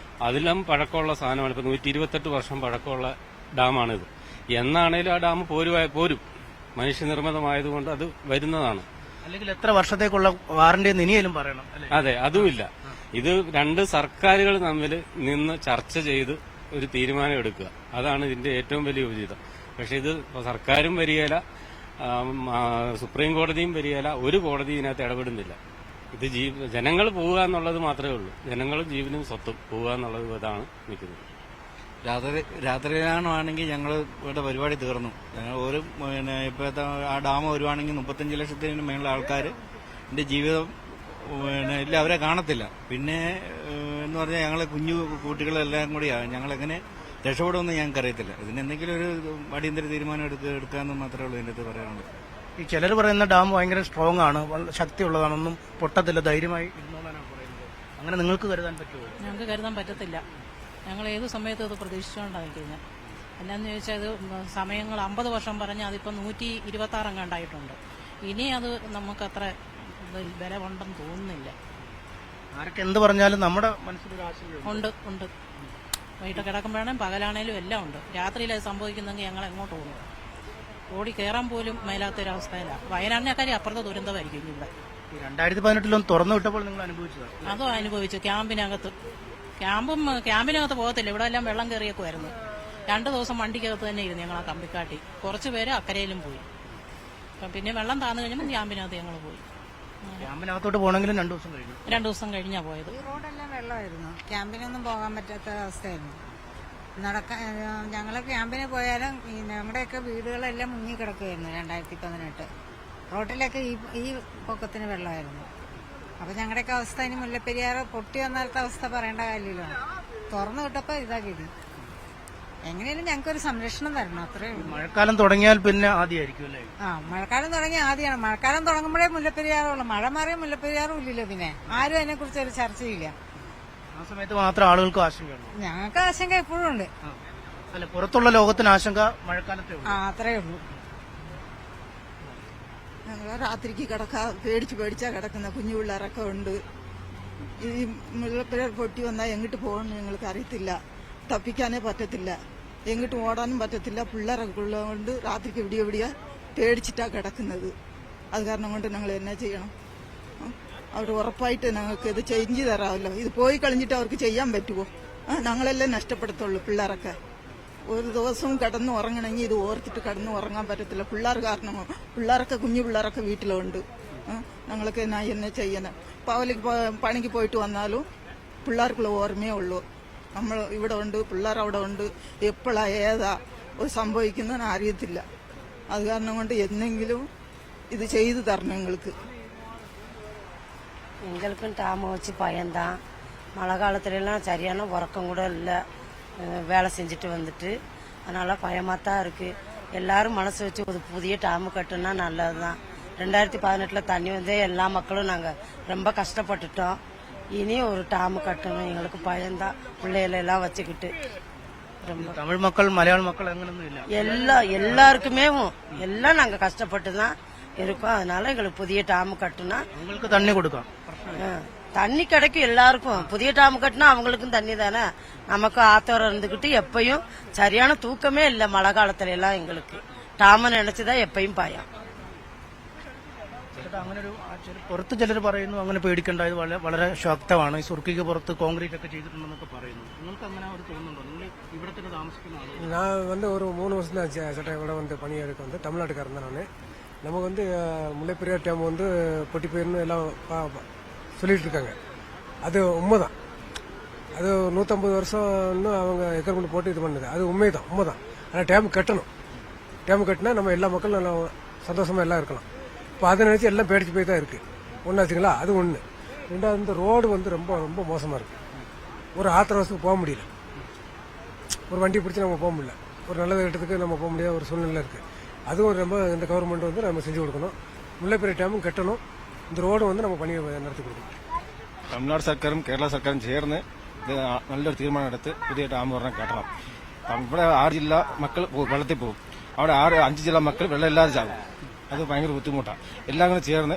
അതിലും പഴക്കമുള്ള സാധനമാണ്. ഇപ്പൊ 128 വർഷം പഴക്കമുള്ള ഡാമാണിത്. എന്നാണേലും ആ ഡാം പോരും. മനുഷ്യനിർമ്മിതമായതുകൊണ്ട് അത് വരുന്നതാണ്. അല്ലെങ്കിൽ എത്ര വർഷത്തേക്കുള്ള വാറന്റി ഇനിയും പറയണം. അതെ, അതുമില്ല. ഇത് 2 സർക്കാരുകൾ തമ്മിൽ നിന്ന് ചർച്ച ചെയ്ത് ഒരു തീരുമാനം എടുക്കുക. അതാണ് ഇതിന്റെ ഏറ്റവും വലിയ ഉചിതം. പക്ഷെ ഇത് സർക്കാരും വരികയില്ല, സുപ്രീം കോടതിയും വരികയില്ല, ഒരു കോടതി ഇതിനകത്ത് ഇടപെടുന്നില്ല. ഇത് ജനങ്ങൾ പോവുക എന്നുള്ളത് മാത്രമേ ഉള്ളൂ. ജനങ്ങളും ജീവനും സ്വത്തും പോവുക എന്നുള്ളത് ഇതാണ് നിൽക്കുന്നത്. രാത്രിയാണെങ്കിൽ ഞങ്ങൾ ഇവിടെ പരിപാടി തീർന്നു. ഞങ്ങൾ ഇപ്പോഴത്തെ ആ ഡാം വരുവാണെങ്കിൽ 35 ലക്ഷത്തിന് മേലുള്ള ആൾക്കാർ എന്റെ ജീവിതം ഇല്ല, അവരെ കാണത്തില്ല. പിന്നെ എന്ന് പറഞ്ഞാൽ ഞങ്ങളെ കുഞ്ഞു കുട്ടികളെല്ലാം കൂടിയാണ്. ഞങ്ങളെങ്ങനെ രക്ഷപ്പെടുമെന്ന് ഞങ്ങൾക്ക് അറിയത്തില്ല. ഇതിന് എന്തെങ്കിലും ഒരു അടിയന്തര തീരുമാനം എടുക്കാമെന്ന് മാത്രമേ ഉള്ളൂ ഇതിൻ്റെ പറയാനുള്ളത്. ഈ ചിലർ പറയുന്ന ഡാം ഭയങ്കര സ്ട്രോങ് ആണ്, ശക്തിയുള്ളതാണ്, ഒന്നും പൊട്ടത്തില്ല, ധൈര്യമായി ഇരുന്നോളാനാണ് പറയുന്നത്. അങ്ങനെ നിങ്ങൾക്ക് കരുതാൻ പറ്റുമോ? ഞങ്ങൾക്ക് കരുതാൻ പറ്റത്തില്ല. ഞങ്ങൾ ഏത് സമയത്തും അത് പ്രതീക്ഷിച്ചുകൊണ്ടായിരിക്കുന്നത്. എന്നാന്ന് ചോദിച്ചാൽ ഇത് സമയങ്ങൾ 50 വർഷം പറഞ്ഞാൽ അതിപ്പോൾ 126 എങ്ങാണ്ടായിട്ടുണ്ട്. ഇനി അത് നമുക്കത്ര വില ഉണ്ടെന്ന് തോന്നുന്നില്ല. ആരൊക്കെ എന്ത് പറഞ്ഞാലും നമ്മുടെ മനസ്സിലൊരു ആശങ്ക ഉണ്ട്. വൈകിട്ട് കിടക്കുമ്പോഴാണെങ്കിൽ പകലാണേലും എല്ലാം ഉണ്ട്. രാത്രിയിൽ അത് സംഭവിക്കുന്നെങ്കിൽ ഞങ്ങൾ എങ്ങോട്ട് പോകുന്നു? ഓടി കയറാൻ പോലും മേലാത്തൊരവസ്ഥയിലാണ്. വയനാടിനെക്കാളും അപ്പുറത്തെ ദുരന്തമായിരിക്കും ഇവിടെ. 2018 തുറന്നു വിട്ടപ്പോൾ നിങ്ങൾ അനുഭവിച്ചത്? അതും അനുഭവിച്ചു. ക്യാമ്പിനകത്ത് പോകത്തില്ല. ഇവിടെ എല്ലാം വെള്ളം കയറിയേക്കുമായിരുന്നു. 2 ദിവസം വണ്ടിക്കകത്ത് തന്നെ ഇരുന്നു ഞങ്ങൾ ആ കമ്പിക്കാട്ടി. കുറച്ച് പേര് അക്കരയിലും പോയി. പിന്നെ വെള്ളം താന്നു കഴിഞ്ഞപ്പോൾ ക്യാമ്പിനകത്ത് ഞങ്ങൾ പോയി. ക്യാമ്പിനകത്തോട്ട് പോകണമെങ്കിലും 2 ദിവസം കഴിഞ്ഞു. 2 ദിവസം കഴിഞ്ഞാ പോയത്. ഈ റോഡെല്ലാം വെള്ളമായിരുന്നു. ക്യാമ്പിനൊന്നും പോകാൻ പറ്റാത്ത അവസ്ഥയായിരുന്നു. ഞങ്ങൾ ക്യാമ്പിന് പോയാലും ഞങ്ങളുടെയൊക്കെ വീടുകളെല്ലാം മുങ്ങി കിടക്കുമായിരുന്നു. 2018 റോഡിലൊക്കെ ഈ പൊക്കത്തിന് വെള്ളമായിരുന്നു. അപ്പൊ ഞങ്ങളുടെയൊക്കെ അവസ്ഥ ഇനി മുല്ലപ്പെരിയാറ് പൊട്ടി വന്നാലത്തെ അവസ്ഥ പറയേണ്ട കാര്യമില്ല. തുറന്നു വിട്ടപ്പോ ഇതാ ഗതി. എങ്ങനെയാലും ഞങ്ങൾക്കൊരു സംരക്ഷണം തരണം, അത്രേ ഉള്ളൂ. മഴക്കാലം തുടങ്ങിയാൽ പിന്നെ ആദ്യമായിരിക്കും അല്ലേ? മഴക്കാലം തുടങ്ങിയ ആദ്യമാണ്. മഴക്കാലം തുടങ്ങുമ്പോഴേ മുല്ലപ്പെരിയാറുള്ളൂ. മഴ മാറിയ മുല്ലപ്പെരിയാറും ഇല്ലല്ലോ. പിന്നെ ആരും അതിനെ കുറിച്ച് ഒരു ചർച്ചയില്ല. ആ സമയത്ത് മാത്രം ആളുകൾക്ക് ആശങ്കയുള്ളൂ. ഞങ്ങൾക്ക് ആശങ്ക എപ്പോഴും ഉണ്ട്. അല്ല, പുറത്തുള്ള ലോകത്തിന് ആശങ്ക മഴക്കാലത്തേ ഉള്ളൂ. അത്രേ ഉള്ളൂ. ഞങ്ങൾ രാത്രിക്ക് പേടിച്ചാ കിടക്കുന്ന കുഞ്ഞു പിള്ളേരൊക്കെ ഉണ്ട്. ഈ മുല്ലപ്പെരിയാർ പൊട്ടി വന്നാൽ എങ്ങിട്ട് പോകണമെന്ന് ഞങ്ങൾക്ക് അറിയത്തില്ല. തപ്പിക്കാനേ പറ്റത്തില്ല, എങ്ങിട്ട് ഓടാനും പറ്റത്തില്ല. പിള്ളേരൊക്കെ ഉള്ളതുകൊണ്ട് രാത്രിക്ക് വിടിയ പേടിച്ചിട്ടാ കിടക്കുന്നത്. അത് കാരണം കൊണ്ട് ഞങ്ങൾ എന്നാ ചെയ്യണം? അവർ ഉറപ്പായിട്ട് ഞങ്ങൾക്ക് ഇത് ചെയ്തു തരാമല്ലോ. ഇത് പോയി കളഞ്ഞിട്ട് അവർക്ക് ചെയ്യാൻ പറ്റുമോ? ഞങ്ങളെല്ലാം നഷ്ടപ്പെടുത്തുള്ളൂ. പിള്ളേരൊക്കെ ഒരു ദിവസവും കിടന്ന് ഉറങ്ങണമെങ്കിൽ ഇത് ഓർത്തിട്ട് കിടന്ന് ഉറങ്ങാൻ പറ്റത്തില്ല. പിള്ളേർ കാരണം പിള്ളേരൊക്കെ കുഞ്ഞു പിള്ളേരൊക്കെ വീട്ടിലുണ്ട്. ഞങ്ങൾക്ക് എന്നെ ചെയ്യണം? പണിക്ക് പോയിട്ട് വന്നാലും പിള്ളേർക്കുള്ള ഓർമ്മയേ ഉള്ളൂ. നമ്മൾ ഇവിടെ ഉണ്ട്, പിള്ളേർ അവിടെ ഉണ്ട്. എപ്പോഴാ ഏതാ സംഭവിക്കുന്നതെന്ന് അറിയത്തില്ല. അത് കാരണം കൊണ്ട് എന്തെങ്കിലും ഇത് ചെയ്തു തരണം எங்களுக்கு. எங்களுக்கும் டாமை வச்சு பயந்தான். மழை காலத்துலலாம் சரியான உறக்கம் கூட இல்லை, வேலை செஞ்சுட்டு வந்துட்டு. அதனால் பயமாக தான் இருக்குது. எல்லாரும் மனசு வச்சு ஒரு புதிய டாமு கட்டுனா நல்லது தான். 2018 தண்ணி வந்து எல்லா மக்களும் நாங்கள் ரொம்ப கஷ்டப்பட்டுட்டோம். இனி ஒரு டாமு கட்டணும், எங்களுக்கு பயந்தான். பிள்ளைகளெல்லாம் வச்சுக்கிட்டு ரொம்ப தமிழ் மக்கள் மலையாள மக்கள் எங்கன்னு இல்லை, எல்லாருக்குமே எல்லாம் நாங்கள் கஷ்டப்பட்டு தான் இருக்கோம். அதனால எங்களுக்கு புதிய டாமு கட்டுனா உங்களுக்கு தண்ணி கொடுக்கும், தண்ணி கிடைக்கும் எல்லாருக்கும். புதிய டாமு கட்டினா அவங்களுக்கும் தண்ணி தானே. நமக்கு ஆத்தோரம் இருந்துக்கிட்டு எப்பயும் சரியான தூக்கமே இல்லை மழை காலத்துல எல்லாம். எங்களுக்கு டாம நினைச்சுதான் எப்பயும் பயம். അങ്ങനെ പുറത്ത് ചിലർ പറയുന്നു അങ്ങനെ പേടിക്കേണ്ട, ഇത് വളരെ ശക്തമാണ്. ഈ സുർക്കിക്ക് പുറത്ത് കോൺക്രീറ്റ് ഒക്കെ ചെയ്തിട്ടുണ്ടെന്നൊക്കെ പറയുന്നു. നിങ്ങൾക്ക് അങ്ങനെ ഒരു തോന്നുന്നുണ്ടോ? നിങ്ങൾ ഇവിടെ തന്നെ താമസിക്കുന്ന ആളുകൾ? நான் ஒரு 3 வருஷம் தான் சட்டை கூட பணியாருக்கு தமிழ்நாட்டுக்காரன் தான் நான். நமக்கு முல்லைப்பெரியார் டேம் பொட்டி போயிருந்து எல்லாம் சொல்லிட்டு இருக்காங்க. அது உண்மைதான். அது 150 வருஷம்னு அவங்க எக்கர்மெண்ட் போட்டு இது பண்ணுது. அது உண்மைதான். ஆனால் டேம் கட்டணும். டேம் கட்டினா நம்ம எல்லா மக்களும் நல்லா சந்தோஷமா எல்லாம் இருக்கலாம். இப்போ அதை நினைச்சு எல்லாம் பேடிச்சு போய் தான் இருக்கு. ஒன்றாச்சுங்களா? அது ஒன்று. ரெண்டாவது இந்த ரோடு ரொம்ப ரொம்ப மோசமா இருக்கு. ஒரு ஆத்திரவசத்துக்கு போக முடியல, ஒரு வண்டி பிடிச்சி நம்ம போக முடியல, ஒரு நல்ல இடத்துக்கு நம்ம போக முடியாத ஒரு சூழ்நிலை இருக்கு. அதுவும் ரொம்ப இந்த கவர்மெண்ட் நம்ம செஞ்சு கொடுக்கணும். முல்லைப்பெரியார் டேமும் கட்டணும், இந்த ரோடும் நம்ம பணி நடத்தி കൊടുക്കണം. തമിഴ്നാട് സർക്കാരും കേരള സർക്കാരും ചേർന്ന് ഇത് നല്ലൊരു തീരുമാനം എടുത്ത് പുതിയ ഡാം ഒരെണ്ണം കെട്ടണം. ഇവിടെ 6 ജില്ലാ മക്കൾ വെള്ളത്തിൽ പോകും, അവിടെ 5 ജില്ലാ മക്കൾ വെള്ളം ഇല്ലാതെ ചാകും. അത് ഭയങ്കര ബുദ്ധിമുട്ടാണ്. എല്ലാം കൂടെ ചേർന്ന്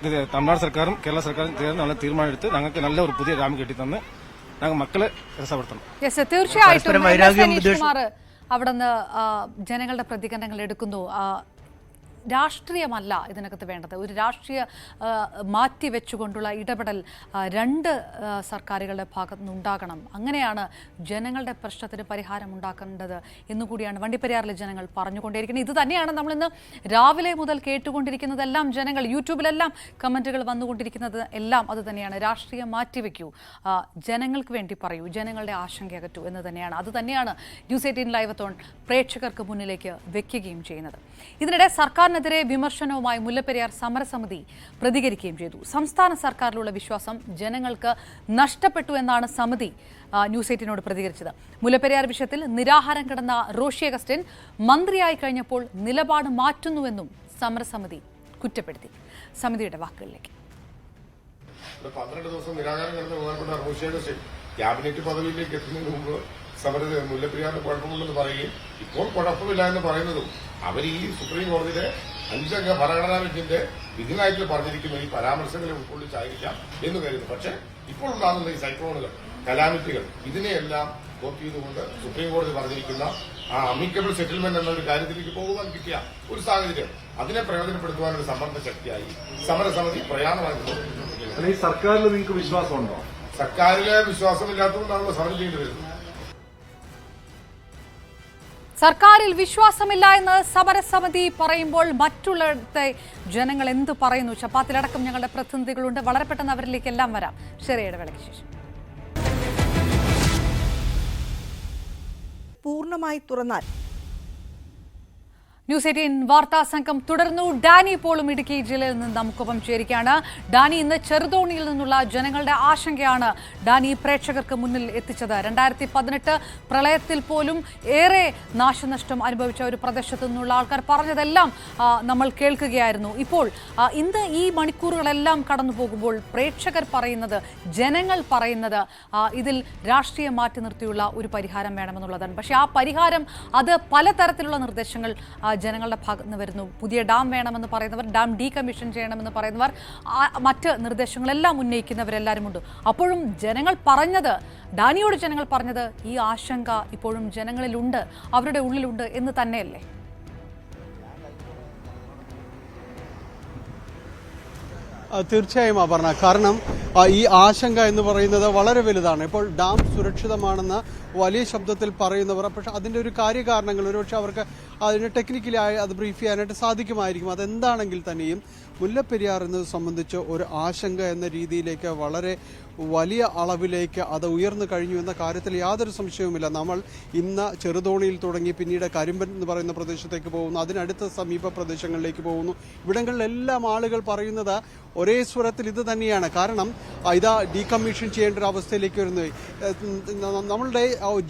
ഇത് തമിഴ്നാട് സർക്കാരും കേരള സർക്കാരും ചേർന്ന് നല്ല തീരുമാനം എടുത്ത് ഞങ്ങൾക്ക് നല്ല ഒരു പുതിയ ഡാം കെട്ടി തന്ന് ഞങ്ങൾ മക്കളെ രക്ഷപ്പെടുത്തണം. തീർച്ചയായിട്ടും അവിടുന്ന് ജനങ്ങളുടെ പ്രതികരണങ്ങൾ എടുക്കുന്നു. രാഷ്ട്രീയമല്ല ഇതിനകത്ത് വേണ്ടത്, ഒരു രാഷ്ട്രീയ മാറ്റിവെച്ചുകൊണ്ടുള്ള ഇടപെടൽ 2 സർക്കാരുകളുടെ ഭാഗത്തു നിന്നുണ്ടാകണം. അങ്ങനെയാണ് ജനങ്ങളുടെ പ്രശ്നത്തിന് പരിഹാരം ഉണ്ടാക്കേണ്ടത് എന്നുകൂടിയാണ് വണ്ടിപ്പെരിയാറിലെ ജനങ്ങൾ പറഞ്ഞുകൊണ്ടേയിരിക്കുന്നത്. ഇത് തന്നെയാണ് നമ്മളിന്ന് രാവിലെ മുതൽ കേട്ടുകൊണ്ടിരിക്കുന്നതെല്ലാം. ജനങ്ങൾ യൂട്യൂബിലെല്ലാം കമൻറ്റുകൾ വന്നുകൊണ്ടിരിക്കുന്നത് എല്ലാം അത് തന്നെയാണ്. രാഷ്ട്രീയം മാറ്റിവെക്കൂ, ജനങ്ങൾക്ക് വേണ്ടി പറയൂ, ജനങ്ങളുടെ ആശങ്ക അകറ്റൂ എന്ന് തന്നെയാണ്. അത് തന്നെയാണ് ന്യൂസ് 18 ലൈവത്തോൺ പ്രേക്ഷകർക്ക് മുന്നിലേക്ക് വെക്കുകയും ചെയ്യുന്നത്. ഇതിനിടെ സർക്കാരിനെതിരെ വിമർശനവുമായി മുല്ലപ്പെരിയാർ സമരസമിതി പ്രതികരിക്കുകയും ചെയ്തു. സംസ്ഥാന സർക്കാരിലുള്ള വിശ്വാസം ജനങ്ങൾക്ക് നഷ്ടപ്പെട്ടു എന്നാണ് സമിതി ന്യൂസ് 18നോട് പ്രതികരിച്ചത്. മുല്ലപ്പെരിയാർ വിഷയത്തിൽ നിരാഹാരം കിടന്ന റോഷി അഗസ്റ്റിൻ മന്ത്രിയായി കഴിഞ്ഞപ്പോൾ നിലപാട് മാറ്റുന്നുവെന്നും സമരസമിതി കുറ്റപ്പെടുത്തി. സമിതിയുടെ വാക്കുകളിലേക്ക്. 12 ദിവസം നിരാഹാരം കിടന്ന ബഹുമാനപ്പെട്ട റോഷി അഗസ്റ്റിൻ ക്യാബിനറ്റ് പദവിയിലേക്ക് എത്തുന്നതിന് മുമ്പ് മുല്ലപ്പെരിയാറിന് കുഴപ്പമുണ്ടെന്ന് പറയുകയും ഇപ്പോൾ കുഴപ്പമില്ല എന്ന് പറയുന്നതും അവർ ഈ സുപ്രീം കോടതിയുടെ 5 അംഗ ഭരണഘടനാ ബെഞ്ചിന്റെ വിധിനായിട്ട് പറഞ്ഞിരിക്കുന്ന ഈ പരാമർശങ്ങളെ ഉൾക്കൊള്ളിച്ചായിരിക്കാം എന്ന് കരുതുന്നു. പക്ഷെ ഇപ്പോൾ ഉണ്ടാകുന്ന ഈ സൈക്ലോണുകൾ, കലാമിറ്റികൾ, ഇതിനെയെല്ലാം കോപ്പി ചെയ്തുകൊണ്ട് സുപ്രീം കോടതി പറഞ്ഞിരിക്കുന്ന ആ അമിക്കബിൾ സെറ്റിൽമെന്റ് എന്ന ഒരു കാര്യത്തിലേക്ക് പോകുവാൻ കിട്ടിയ ഒരു സാഹചര്യം, അതിനെ പ്രയോജനപ്പെടുത്തുവാനൊരു സമ്മർദ്ദ ശക്തിയായി സമരസമിതി പ്രയാണമായിരുന്നു. ഈ സർക്കാരിൽ നിങ്ങൾക്ക് വിശ്വാസമുണ്ടോ? സർക്കാരിലെ വിശ്വാസമില്ലാത്തതുകൊണ്ടാണല്ലോ സമരം ചെയ്യേണ്ടി വരുന്നത്. സർക്കാരിൽ വിശ്വാസമില്ല എന്ന് സമരസമിതി പറയുമ്പോൾ മറ്റുള്ളിടത്തെ ജനങ്ങൾ എന്ത് പറയുന്നു? ചപ്പാത്തിലടക്കം ഞങ്ങളുടെ പ്രതിനിധികളുണ്ട്, വളരെ പെട്ടെന്ന് അവരിലേക്ക് എല്ലാം വരാം. ചെറിയ ഇടവേളയ്ക്ക് ശേഷം. പൂർണ്ണമായി തുറന്നാൽ ന്യൂസ് 18 വാർത്താ സംഘം തുടർന്നു. ഡാനി പോളും ഇടുക്കി ജില്ലയിൽ നിന്ന് നമുക്കൊപ്പം ചേരുകയാണ്. ഡാനി, ഇന്ന് ചെറുതോണിയിൽ നിന്നുള്ള ജനങ്ങളുടെ ആശങ്കയാണ് ഡാനി പ്രേക്ഷകർക്ക് മുന്നിൽ എത്തിച്ചത്. 2018 പ്രളയത്തിൽ പോലും ഏറെ നാശനഷ്ടം അനുഭവിച്ച ഒരു പ്രദേശത്തു നിന്നുള്ള ആൾക്കാർ പറഞ്ഞതെല്ലാം നമ്മൾ കേൾക്കുകയായിരുന്നു. ഇപ്പോൾ ഇന്ന് ഈ മണിക്കൂറുകളെല്ലാം കടന്നു പോകുമ്പോൾ പ്രേക്ഷകർ പറയുന്നത്, ജനങ്ങൾ പറയുന്നത് ഇതിൽ രാഷ്ട്രീയം മാറ്റി നിർത്തിയുള്ള ഒരു പരിഹാരം വേണമെന്നുള്ളതാണ്. പക്ഷേ ആ പരിഹാരം അത് പലതരത്തിലുള്ള നിർദ്ദേശങ്ങൾ ജനങ്ങളുടെ ഭാഗത്ത് നിന്ന് വരുന്നു. പുതിയ ഡാം വേണമെന്ന് പറയുന്നവർ, ഡാം ഡീകമ്മീഷൻ ചെയ്യണമെന്ന് പറയുന്നവർ, മറ്റ് നിർദ്ദേശങ്ങളെല്ലാം ഉന്നയിക്കുന്നവരെല്ലാവരും ഉണ്ട്. അപ്പോഴും ജനങ്ങൾ പറഞ്ഞത്, ഡാനിയോട് ജനങ്ങൾ പറഞ്ഞത്, ഈ ആശങ്ക ഇപ്പോഴും ജനങ്ങളിലുണ്ട്, അവരുടെ ഉള്ളിലുണ്ട് എന്ന് തന്നെയല്ലേ? തീർച്ചയായും അപർണ, കാരണം ഈ ആശങ്ക എന്ന് പറയുന്നത് വളരെ വലുതാണ്. ഇപ്പോൾ ഡാം സുരക്ഷിതമാണെന്ന് വലിയ ശബ്ദത്തിൽ പറയുന്നവർ, പക്ഷെ അതിൻ്റെ ഒരു കാര്യകാരണങ്ങൾ ഒരുപക്ഷെ അവർക്ക് അതിന് ടെക്നിക്കലായി അത് ബ്രീഫ് ചെയ്യാനായിട്ട് സാധിക്കുമായിരിക്കും. അതെന്താണെങ്കിൽ തന്നെയും മുല്ലപ്പെരിയാർ എന്നത് സംബന്ധിച്ച് ഒരു ആശങ്ക എന്ന രീതിയിലേക്ക് വളരെ വലിയ അളവിലേക്ക് അത് ഉയർന്നു കഴിഞ്ഞു എന്ന കാര്യത്തിൽ യാതൊരു സംശയവുമില്ല. നമ്മൾ ഇന്ന് ചെറുതോണിയിൽ തുടങ്ങി പിന്നീട് കരിമ്പൻ എന്ന് പറയുന്ന പ്രദേശത്തേക്ക് പോകുന്നു, അതിനടുത്ത സമീപ പ്രദേശങ്ങളിലേക്ക് പോകുന്നു. ഇവിടങ്ങളിലെല്ലാം ആളുകൾ പറയുന്നത് ഒരേ സ്വരത്തിൽ ഇത് തന്നെയാണ്. കാരണം ഇതാ ഡീകമ്മീഷൻ ചെയ്യേണ്ട ഒരു അവസ്ഥയിലേക്ക് വരുന്നത്. നമ്മളുടെ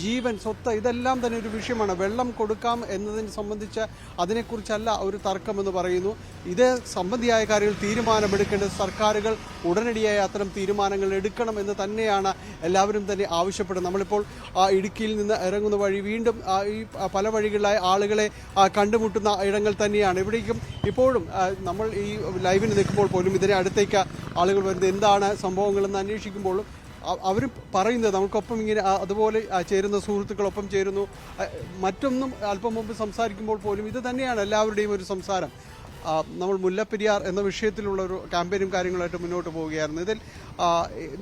ജീവൻ, സ്വത്ത്, ഇതെല്ലാം തന്നെ ഒരു വിഷയമാണ്. വെള്ളം കൊടുക്കാം എന്നതിനെ സംബന്ധിച്ച് അതിനെക്കുറിച്ചല്ല ഒരു തർക്കമെന്ന് പറയുന്നു. ഇത് സംബന്ധിയായ കാര്യങ്ങൾ തീരുമാനമെടുക്കേണ്ടത് സർക്കാരുകൾ ഉടനടിയായി അത്തരം തീരുമാനങ്ങൾ എടുക്കണം എന്ന് തന്നെയാണ് എല്ലാവരും തന്നെ ആവശ്യപ്പെടുന്നത്. നമ്മളിപ്പോൾ ഇടുക്കിയിൽ നിന്ന് ഇറങ്ങുന്ന വഴി വീണ്ടും ഈ പല വഴികളിലായി ആളുകളെ കണ്ടുമുട്ടുന്ന ഇടങ്ങൾ തന്നെയാണ്. ഇവിടേക്കും ഇപ്പോഴും നമ്മൾ ഈ ലൈവിന് നിൽക്കുമ്പോൾ പോലും ഇതിനെ അടുത്തേക്ക് ആളുകൾ വരുന്നത് എന്താണ് സംഭവങ്ങളെന്ന് അന്വേഷിക്കുമ്പോഴും അവർ പറയുന്നത്, നമുക്കൊപ്പം ഇങ്ങനെ അതുപോലെ ചേരുന്ന സുഹൃത്തുക്കളൊപ്പം ചേരുന്നു. മറ്റൊന്നും അല്പം മുമ്പ് സംസാരിക്കുമ്പോൾ പോലും ഇത് തന്നെയാണ് എല്ലാവരുടെയും ഒരു സംസാരം. നമ്മൾ മുല്ലപ്പെരിയാർ എന്ന വിഷയത്തിലുള്ള ഒരു ക്യാമ്പയിനും കാര്യങ്ങളായിട്ട് മുന്നോട്ട് പോവുകയായിരുന്നു. ഇതിൽ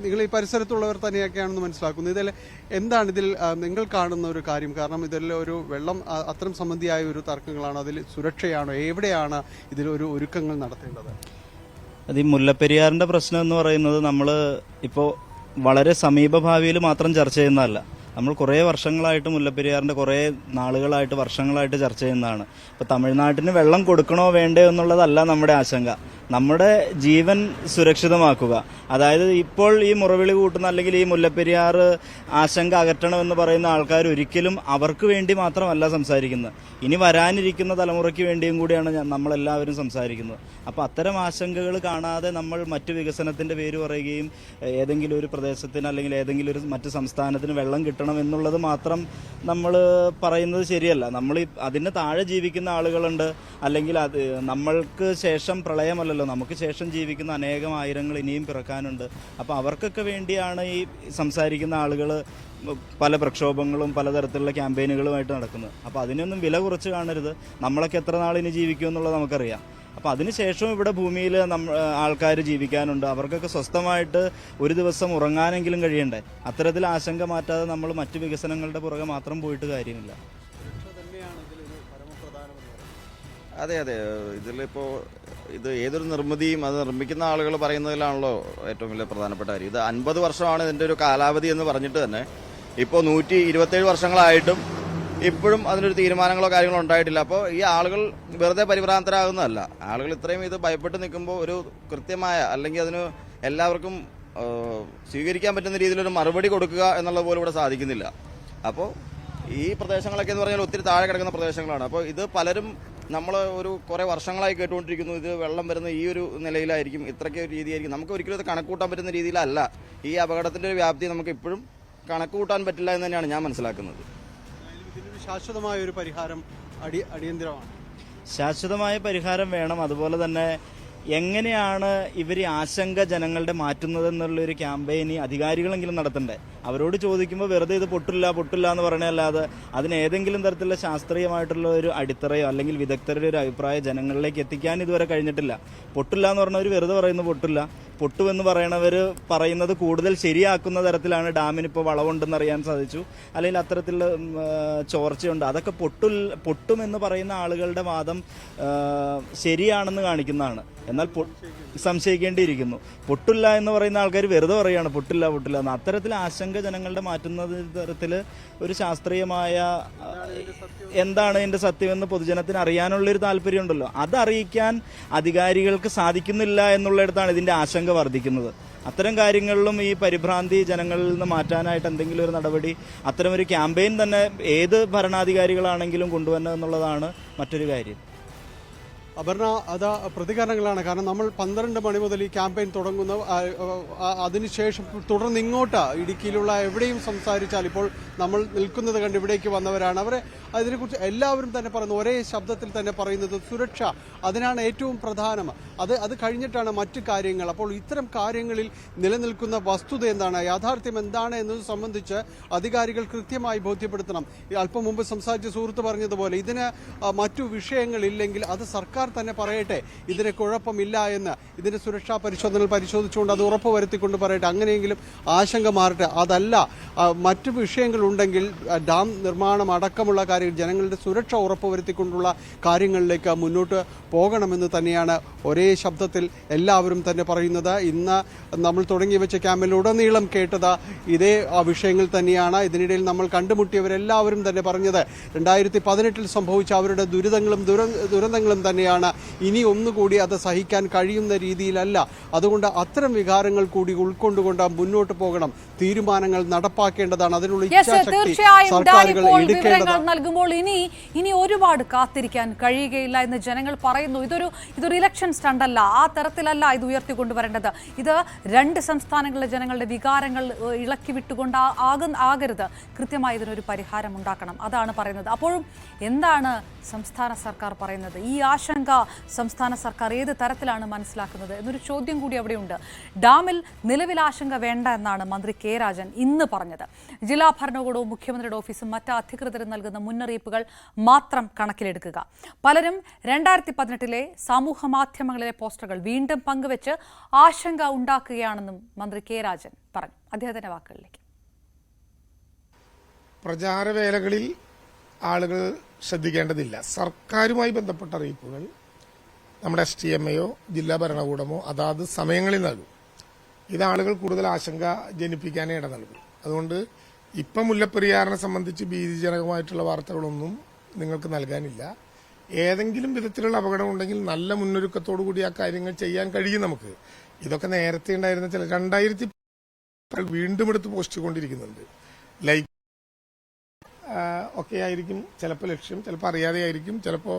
നിങ്ങൾ ഈ പരിസരത്തുള്ളവർ തന്നെയൊക്കെയാണെന്ന് മനസ്സിലാക്കുന്നു. ഇതിൽ എന്താണ് ഇതിൽ നിങ്ങൾ കാണുന്ന ഒരു കാര്യം? കാരണം ഇതിൽ ഒരു വെള്ളം അത്തരം സംബന്ധിയായ ഒരു തർക്കങ്ങളാണ്, അതിൽ സുരക്ഷയാണോ, എവിടെയാണ് ഇതിലൊരു ഒരുക്കങ്ങൾ നടത്തേണ്ടത്? അത് ഈ മുല്ലപ്പെരിയാറിന്റെ പ്രശ്നം എന്ന് പറയുന്നത് നമ്മൾ ഇപ്പോൾ വളരെ സമീപഭാവിയിൽ മാത്രം ചർച്ച ചെയ്യുന്നതല്ല. നമ്മൾ കുറേ വർഷങ്ങളായിട്ട് മുല്ലപ്പെരിയാറിന്റെ കുറേ നാളുകളായിട്ട്, വർഷങ്ങളായിട്ട് ചർച്ച ചെയ്യുന്നതാണ്. ഇപ്പോൾ തമിഴ്നാട്ടിന് വെള്ളം കൊടുക്കണോ വേണ്ടയോ എന്നുള്ളതല്ല നമ്മുടെ ആശങ്ക, നമ്മുടെ ജീവൻ സുരക്ഷിതമാക്കുക. അതായത് ഇപ്പോൾ ഈ മുറവിളി കൂട്ടുന്ന, അല്ലെങ്കിൽ ഈ മുല്ലപ്പെരിയാർ ആശങ്ക അകറ്റണമെന്ന് പറയുന്ന ആൾക്കാർ ഒരിക്കലും അവർക്ക് വേണ്ടി മാത്രമല്ല സംസാരിക്കുന്നത്, ഇനി വരാനിരിക്കുന്ന തലമുറയ്ക്ക് വേണ്ടിയും കൂടിയാണ് നമ്മളെല്ലാവരും സംസാരിക്കുന്നത്. അപ്പോൾ അത്തരം ആശങ്കകൾ കാണാതെ നമ്മൾ മറ്റു വികസനത്തിന്റെ പേര് പറയുകയും ഏതെങ്കിലും ഒരു പ്രദേശത്തിന് അല്ലെങ്കിൽ ഏതെങ്കിലും ഒരു മറ്റു സംസ്ഥാനത്തിന് വെള്ളം കിട്ടണം എന്നുള്ളത് മാത്രം നമ്മൾ പറയുന്നത് ശരിയല്ല. നമ്മൾ അതിന് താഴെ ജീവിക്കുന്ന ആളുകളുണ്ട്, അല്ലെങ്കിൽ അത് നമ്മൾക്ക് ശേഷം പ്രളയമല്ലല്ലോ, നമുക്ക് ശേഷം ജീവിക്കുന്ന അനേകം ആയിരങ്ങൾ ഇനിയും പിറക്കാനുണ്ട്. അപ്പോൾ അവർക്കൊക്കെ വേണ്ടിയാണ് ഈ സംസാരിക്കുന്ന ആളുകൾ പല പ്രക്ഷോഭങ്ങളും പലതരത്തിലുള്ള ക്യാമ്പയിനുകളുമായിട്ട് നടക്കുന്നത്. അപ്പോൾ അതിനൊന്നും വില കുറച്ച് കാണരുത്. നമ്മളൊക്കെ എത്ര നാളിനി ജീവിക്കും എന്നുള്ളത് നമുക്കറിയാം. അപ്പോൾ അതിനുശേഷം ഇവിടെ ഭൂമിയിൽ ആൾക്കാർ ജീവിക്കാനുണ്ട്. അവർക്കൊക്കെ സ്വസ്ഥമായിട്ട് ഒരു ദിവസം ഉറങ്ങാനെങ്കിലും കഴിയണ്ടേ? അത്തരത്തിൽ ആശങ്ക മാറ്റാതെ നമ്മൾ മറ്റു വികസനങ്ങളുടെ പുറകെ മാത്രം പോയിട്ട് കാര്യമില്ല. അതെ അതെ, ഇതിലിപ്പോൾ ഇത് ഏതൊരു നിർമ്മിതിയും അത് നിർമ്മിക്കുന്ന ആളുകൾ പറയുന്നതിലാണല്ലോ ഏറ്റവും വലിയ പ്രധാനപ്പെട്ട കാര്യം. ഇത് 50 വർഷമാണ് ഇതിൻ്റെ ഒരു കാലാവധി എന്ന് പറഞ്ഞിട്ട് തന്നെ ഇപ്പോൾ 127 വർഷങ്ങളായിട്ടും ഇപ്പോഴും അതിനൊരു തീരുമാനങ്ങളോ കാര്യങ്ങളോ ഉണ്ടായിട്ടില്ല. അപ്പോൾ ഈ ആളുകൾ വെറുതെ പരിഭ്രാന്തരാകുന്നതല്ല. ആളുകൾ ഇത്രയും ഇത് ഭയപ്പെട്ട് നിൽക്കുമ്പോൾ ഒരു കൃത്യമായ, അല്ലെങ്കിൽ അതിന് എല്ലാവർക്കും സ്വീകരിക്കാൻ പറ്റുന്ന രീതിയിലൊരു മറുപടി കൊടുക്കുക എന്നുള്ളത് പോലും ഇവിടെ സാധിക്കുന്നില്ല. അപ്പോൾ ഈ പ്രദേശങ്ങളൊക്കെ എന്ന് പറഞ്ഞാൽ ഒത്തിരി താഴെ കിടക്കുന്ന പ്രദേശങ്ങളാണ്. അപ്പോൾ ഇത് പലരും നമ്മൾ ഒരു കുറേ വർഷങ്ങളായി കേട്ടുകൊണ്ടിരിക്കുന്നു, ഇത് വെള്ളം വരുന്ന ഈ ഒരു നിലയിലായിരിക്കും, ഇത്രയ്ക്ക് ഒരു രീതിയായിരിക്കും. നമുക്ക് ഒരിക്കലും ഇത് കണക്കൂട്ടാൻ പറ്റുന്ന രീതിയിലല്ല. ഈ അപകടത്തിൻ്റെ ഒരു വ്യാപ്തി നമുക്ക് ഇപ്പോഴും കണക്കുകൂട്ടാൻ പറ്റില്ല എന്ന് തന്നെയാണ് ഞാൻ മനസ്സിലാക്കുന്നത്. ശാശ്വതമായ ഒരു പരിഹാരം അടിയന്തരമാണ്. ശാശ്വതമായ പരിഹാരം വേണം. അതുപോലെ തന്നെ എങ്ങനെയാണ് ഇവർ ആശങ്ക ജനങ്ങളുടെ മാറ്റുന്നത് എന്നുള്ളൊരു ക്യാമ്പയിൻ ഈ അധികാരികളെങ്കിലും നടത്തണ്ടേ? അവരോട് ചോദിക്കുമ്പോൾ വെറുതെ ഇത് പൊട്ടില്ല എന്ന് പറയണല്ലാതെ അതിന് ഏതെങ്കിലും തരത്തിലുള്ള ശാസ്ത്രീയമായിട്ടുള്ള ഒരു അടിത്തറയോ അല്ലെങ്കിൽ വിദഗ്ധരുടെ ഒരു അഭിപ്രായം ജനങ്ങളിലേക്ക് എത്തിക്കാൻ ഇതുവരെ കഴിഞ്ഞിട്ടില്ല. പൊട്ടില്ല എന്ന് പറഞ്ഞാൽ അവർ വെറുതെ പറയുന്നത് പൊട്ടില്ല. പൊട്ടുമെന്ന് പറയണവർ പറയുന്നത് കൂടുതൽ ശരിയാക്കുന്ന തരത്തിലാണ് ഡാമിനിപ്പോൾ വളവുണ്ടെന്ന് അറിയാൻ സാധിച്ചു, അല്ലെങ്കിൽ അത്തരത്തിലുള്ള ചോർച്ചയുണ്ട്. അതൊക്കെ പൊട്ടുമെന്ന് പറയുന്ന ആളുകളുടെ വാദം ശരിയാണെന്ന് കാണിക്കുന്നതാണ്. എന്നാൽ സംശയിക്കേണ്ടിയിരിക്കുന്നു. പൊട്ടില്ല എന്ന് പറയുന്ന ആൾക്കാർ വെറുതെ പറയുകയാണ് പൊട്ടില്ല എന്ന്. അത്തരത്തിൽ ആശങ്ക ജനങ്ങളുടെ മാറ്റുന്ന തരത്തിൽ ഒരു ശാസ്ത്രീയമായ എന്താണ് ഇതിൻ്റെ സത്യമെന്ന് പൊതുജനത്തിന് അറിയാനുള്ളൊരു താല്പര്യമുണ്ടല്ലോ, അതറിയിക്കാൻ അധികാരികൾക്ക് സാധിക്കുന്നില്ല എന്നുള്ളിടത്താണ് ഇതിൻ്റെ ആശങ്ക വർദ്ധിക്കുന്നത്. അത്തരം കാര്യങ്ങളിലും ഈ പരിഭ്രാന്തി ജനങ്ങളിൽ നിന്ന് മാറ്റാനായിട്ട് എന്തെങ്കിലും ഒരു നടപടി, അത്തരമൊരു ക്യാമ്പയിൻ തന്നെ ഏത് ഭരണാധികാരികളാണെങ്കിലും കൊണ്ടുവരണം എന്നുള്ളതാണ് മറ്റൊരു കാര്യം. അപർണ, അത് പ്രതികരണങ്ങളാണ്. കാരണം നമ്മൾ 12 മണി മുതൽ ഈ ക്യാമ്പയിൻ തുടങ്ങുന്നു. അതിനുശേഷം തുടർന്ന് ഇങ്ങോട്ട് ഇടുക്കിയിലുള്ള എവിടെയും സംസാരിച്ചാൽ ഇപ്പോൾ നമ്മൾ നിൽക്കുന്നത് കണ്ട് ഇവിടേക്ക് വന്നവരാണ്. അവരെ അതിനെക്കുറിച്ച് എല്ലാവരും തന്നെ പറയുന്നു, ഒരേ ശബ്ദത്തിൽ തന്നെ പറയുന്നത് സുരക്ഷ, അതിനാണ് ഏറ്റവും പ്രധാനം. അത് കഴിഞ്ഞിട്ടാണ് മറ്റു കാര്യങ്ങൾ. അപ്പോൾ ഇത്തരം കാര്യങ്ങളിൽ നിലനിൽക്കുന്ന വസ്തുത എന്താണ്, യാഥാർത്ഥ്യം എന്താണ് എന്നത് സംബന്ധിച്ച് അധികാരികൾ കൃത്യമായി ബോധ്യപ്പെടുത്തണം. അല്പം മുമ്പ് സംസാരിച്ച സുഹൃത്ത് പറഞ്ഞതുപോലെ ഇതിന് മറ്റു വിഷയങ്ങളില്ലെങ്കിൽ അത് സർക്കാർ തന്നെ പറയട്ടെ, ഇതിന് കുഴപ്പമില്ല എന്ന്. ഇതിന്റെ സുരക്ഷാ പരിശോധനകൾ പരിശോധിച്ചുകൊണ്ട് അത് ഉറപ്പുവരുത്തിക്കൊണ്ട് പറയട്ടെ. അങ്ങനെയെങ്കിലും ആശങ്ക മാറട്ടെ. അതല്ല, മറ്റു വിഷയങ്ങളുണ്ടെങ്കിൽ ഡാം നിർമ്മാണം അടക്കമുള്ള കാര്യങ്ങൾ, ജനങ്ങളുടെ സുരക്ഷ ഉറപ്പുവരുത്തിക്കൊണ്ടുള്ള കാര്യങ്ങളിലേക്ക് മുന്നോട്ട് പോകണമെന്ന് തന്നെയാണ് ഒരേ ശബ്ദത്തിൽ എല്ലാവരും തന്നെ പറയുന്നത്. ഇന്ന് നമ്മൾ തുടങ്ങി വെച്ച ക്യാമ്പിലുടനീളം കേട്ടത് ഇതേ വിഷയങ്ങൾ തന്നെയാണ്. ഇതിനിടയിൽ നമ്മൾ കണ്ടുമുട്ടിയവരെല്ലാവരും തന്നെ പറഞ്ഞത് 2018 സംഭവിച്ച അവരുടെ ദുരന്തങ്ങളും തന്നെയാണ്. ഇനി ഒന്നുകൂടി അത് സഹിക്കാൻ കഴിയുന്ന രീതിയിലല്ല. അതുകൊണ്ട് അത്തരം വികാരങ്ങൾ കൂടി ഉൾക്കൊണ്ടുകൊണ്ട് മുന്നോട്ട് പോകണം. തീരുമാനങ്ങൾ നടപ്പാക്കേണ്ടതാണ്. അതിനുള്ള ഇച്ഛാശക്തി സർക്കാരുകൾ എടുക്കേണ്ടതാണ്. നൽകുമ്പോൾ ഇനി ഒരുപാട് കാത്തിരിക്കാൻ കഴിയുകയില്ല എന്ന് ജനങ്ങൾ പറയുന്നു. ഇതൊരു ഇലക്ഷൻ സ്റ്റണ്ട് അല്ല, ആ തരത്തിലല്ല ഇത് ഉയർത്തിക്കൊണ്ടുവരേണ്ടത്. ഇത് 2 സംസ്ഥാനങ്ങളിലെ ജനങ്ങളുടെ വികാരങ്ങൾ ഇളക്കി വിട്ടുകൊണ്ട് ആകരുത്. കൃത്യമായി ഇതിനൊരു പരിഹാരം ഉണ്ടാക്കണം, അതാണ് പറയുന്നത്. അപ്പോഴും എന്താണ് സംസ്ഥാന സർക്കാർ പറയുന്നത്? ഈ ആശങ്ക സംസ്ഥാന സർക്കാർ ഏത് തരത്തിലാണ് മനസ്സിലാക്കുന്നത് എന്നൊരു ചോദ്യം കൂടി അവിടെയുണ്ട്. ഡാമിൽ നിലവിൽ ആശങ്ക വേണ്ട എന്നാണ് മന്ത്രി കെ രാജൻ ഇന്ന് പറഞ്ഞത്. ജില്ലാ ഭരണകൂടവും മുഖ്യമന്ത്രിയുടെ ഓഫീസും മറ്റ് അധികൃതരും നൽകുന്ന മുന്നറിയിപ്പുകൾ മാത്രം കണക്കിലെടുക്കുക. പലരും 2018 സമൂഹ മാധ്യമങ്ങളിലെ പോസ്റ്ററുകൾ വീണ്ടും പങ്കുവെച്ച് ആശങ്ക ഉണ്ടാക്കുകയാണെന്നും മന്ത്രി കെ രാജൻ പറഞ്ഞു. അദ്ദേഹത്തിന്റെ വാക്കുകളിലേക്ക്. പ്രചാരവേലകളിൽ ആളുകൾ ശ്രദ്ധിക്കേണ്ടതില്ല. സർക്കാരുമായി ബന്ധപ്പെട്ട അറിയിപ്പുകൾ നമ്മുടെ STMയോ ജില്ലാ ഭരണകൂടമോ അതാത് സമയങ്ങളിൽ നൽകും. ഇത് ആളുകൾ കൂടുതൽ ആശങ്ക ജനിപ്പിക്കാനേ ഇട നൽകും. അതുകൊണ്ട് ഇപ്പം മുല്ലപ്പെരിയാറിനെ സംബന്ധിച്ച് ഭീതിജനകമായിട്ടുള്ള വാർത്തകളൊന്നും നിങ്ങൾക്ക് നൽകാനില്ല. ഏതെങ്കിലും വിധത്തിലുള്ള അപകടം ഉണ്ടെങ്കിൽ നല്ല മുന്നൊരുക്കത്തോടു കൂടി ആ കാര്യങ്ങൾ ചെയ്യാൻ കഴിയും നമുക്ക്. ഇതൊക്കെ നേരത്തെ ഉണ്ടായിരുന്ന ചില 2000 വീണ്ടും എടുത്ത് പോസ്റ്റ് കൊണ്ടിരിക്കുന്നുണ്ട്. ലൈക്ക് ഒക്കെ ആയിരിക്കും ചിലപ്പോൾ ലക്ഷ്യം, ചിലപ്പോൾ അറിയാതെ ആയിരിക്കും, ചിലപ്പോൾ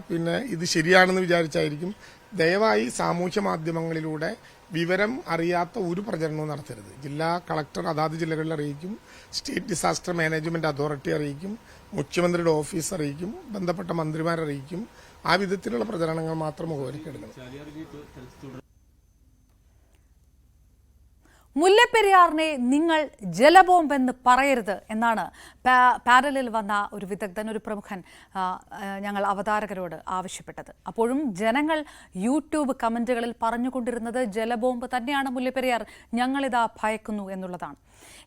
പിന്നെ ഇത് ശരിയാണെന്ന് വിചാരിച്ചായിരിക്കും. ദയവായി സാമൂഹ്യ മാധ്യമങ്ങളിലൂടെ വിവരം അറിയാത്ത ഒരു പ്രചരണവും നടത്തരുത്. ജില്ലാ കളക്ടർ അതാത് ജില്ലകളിൽ അറിയിക്കും, സ്റ്റേറ്റ് ഡിസാസ്റ്റർ മാനേജ്മെന്റ് അതോറിറ്റി അറിയിക്കും, മുഖ്യമന്ത്രിയുടെ ഓഫീസ് അറിയിക്കും, ബന്ധപ്പെട്ട മന്ത്രിമാരറിയിക്കും. ആ വിധത്തിലുള്ള പ്രചരണങ്ങൾ മാത്രം മുഖവരിക്കെടുക്കണം. മുല്ലപ്പെരിയാറിനെ നിങ്ങൾ ജലബോംബെന്ന് പറയരുത് എന്നാണ് പാനലിൽ വന്ന ഒരു വിദഗ്ധൻ, ഒരു പ്രമുഖൻ ഞങ്ങൾ അവതാരകരോട് ആവശ്യപ്പെട്ടത്. അപ്പോഴും ജനങ്ങൾ യൂട്യൂബ് കമന്റുകളിൽ പറഞ്ഞുകൊണ്ടിരുന്നത് ജലബോംബ് തന്നെയാണ് മുല്ലപ്പെരിയാർ, ഞങ്ങളിതാ ഭയക്കുന്നു എന്നുള്ളതാണ്.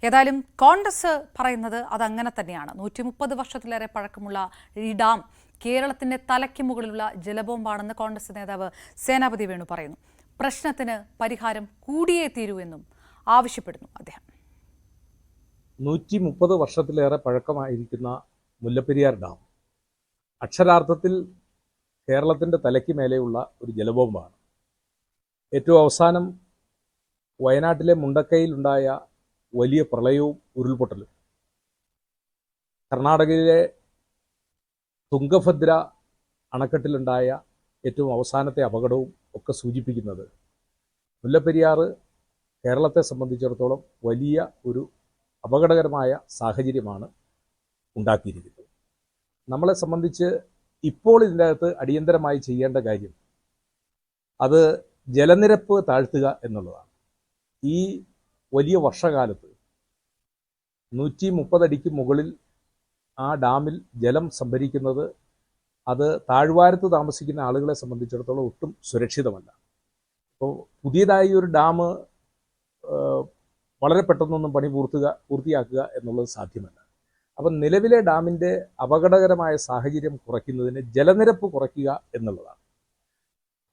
ഏതായാലും കോൺഗ്രസ് പറയുന്നത് അതങ്ങനെ തന്നെയാണ്. 130 വർഷത്തിലേറെ പഴക്കമുള്ള ഈ ഡാം കേരളത്തിന്റെ തലയ്ക്ക് മുകളിലുള്ള ജലബോംബാണെന്ന് കോൺഗ്രസ് നേതാവ് സേനാപതി വേണു പറയുന്നു. പ്രശ്നത്തിന് പരിഹാരം കൂടിയേ തീരൂ എന്നും ആവശ്യപ്പെടുന്നു അദ്ദേഹം. 130 വർഷത്തിലേറെ പഴക്കമായിരിക്കുന്ന മുല്ലപ്പെരിയാർ ഡാം അക്ഷരാർത്ഥത്തിൽ കേരളത്തിൻ്റെ തലയ്ക്ക് മേലെയുള്ള ഒരു ജലബോംബാണ്. ഏറ്റവും അവസാനം വയനാട്ടിലെ മുണ്ടക്കയിലുണ്ടായ വലിയ പ്രളയവും ഉരുൾപൊട്ടലും, കർണാടകയിലെ തുംഗഭദ്ര അണക്കെട്ടിലുണ്ടായ ഏറ്റവും അവസാനത്തെ അപകടവും ഒക്കെ സൂചിപ്പിക്കുന്നത് മുല്ലപ്പെരിയാർ കേരളത്തെ സംബന്ധിച്ചിടത്തോളം വലിയ ഒരു അപകടകരമായ സാഹചര്യമാണ് ഉണ്ടാക്കിയിരിക്കുന്നത്. നമ്മളെ സംബന്ധിച്ച് ഇപ്പോൾ ഇതിൻ്റെ അകത്ത് അടിയന്തരമായി ചെയ്യേണ്ട കാര്യം അത് ജലനിരപ്പ് താഴ്ത്തുക എന്നുള്ളതാണ്. ഈ വലിയ വർഷകാലത്ത് 130 അടിക്ക് മുകളിൽ ആ ഡാമിൽ ജലം സംഭരിക്കുന്നത് അത് താഴ്വാരത്ത് താമസിക്കുന്ന ആളുകളെ സംബന്ധിച്ചിടത്തോളം ഒട്ടും സുരക്ഷിതമല്ല. അപ്പോൾ പുതിയതായി ഒരു ഡാം വളരെ പെട്ടെന്നൊന്നും പണി പൂർത്തിയാക്കുക എന്നുള്ളത് സാധ്യമല്ല. അപ്പം നിലവിലെ ഡാമിൻ്റെ അപകടകരമായ സാഹചര്യം കുറയ്ക്കുന്നതിന് ജലനിരപ്പ് കുറയ്ക്കുക എന്നുള്ളതാണ്.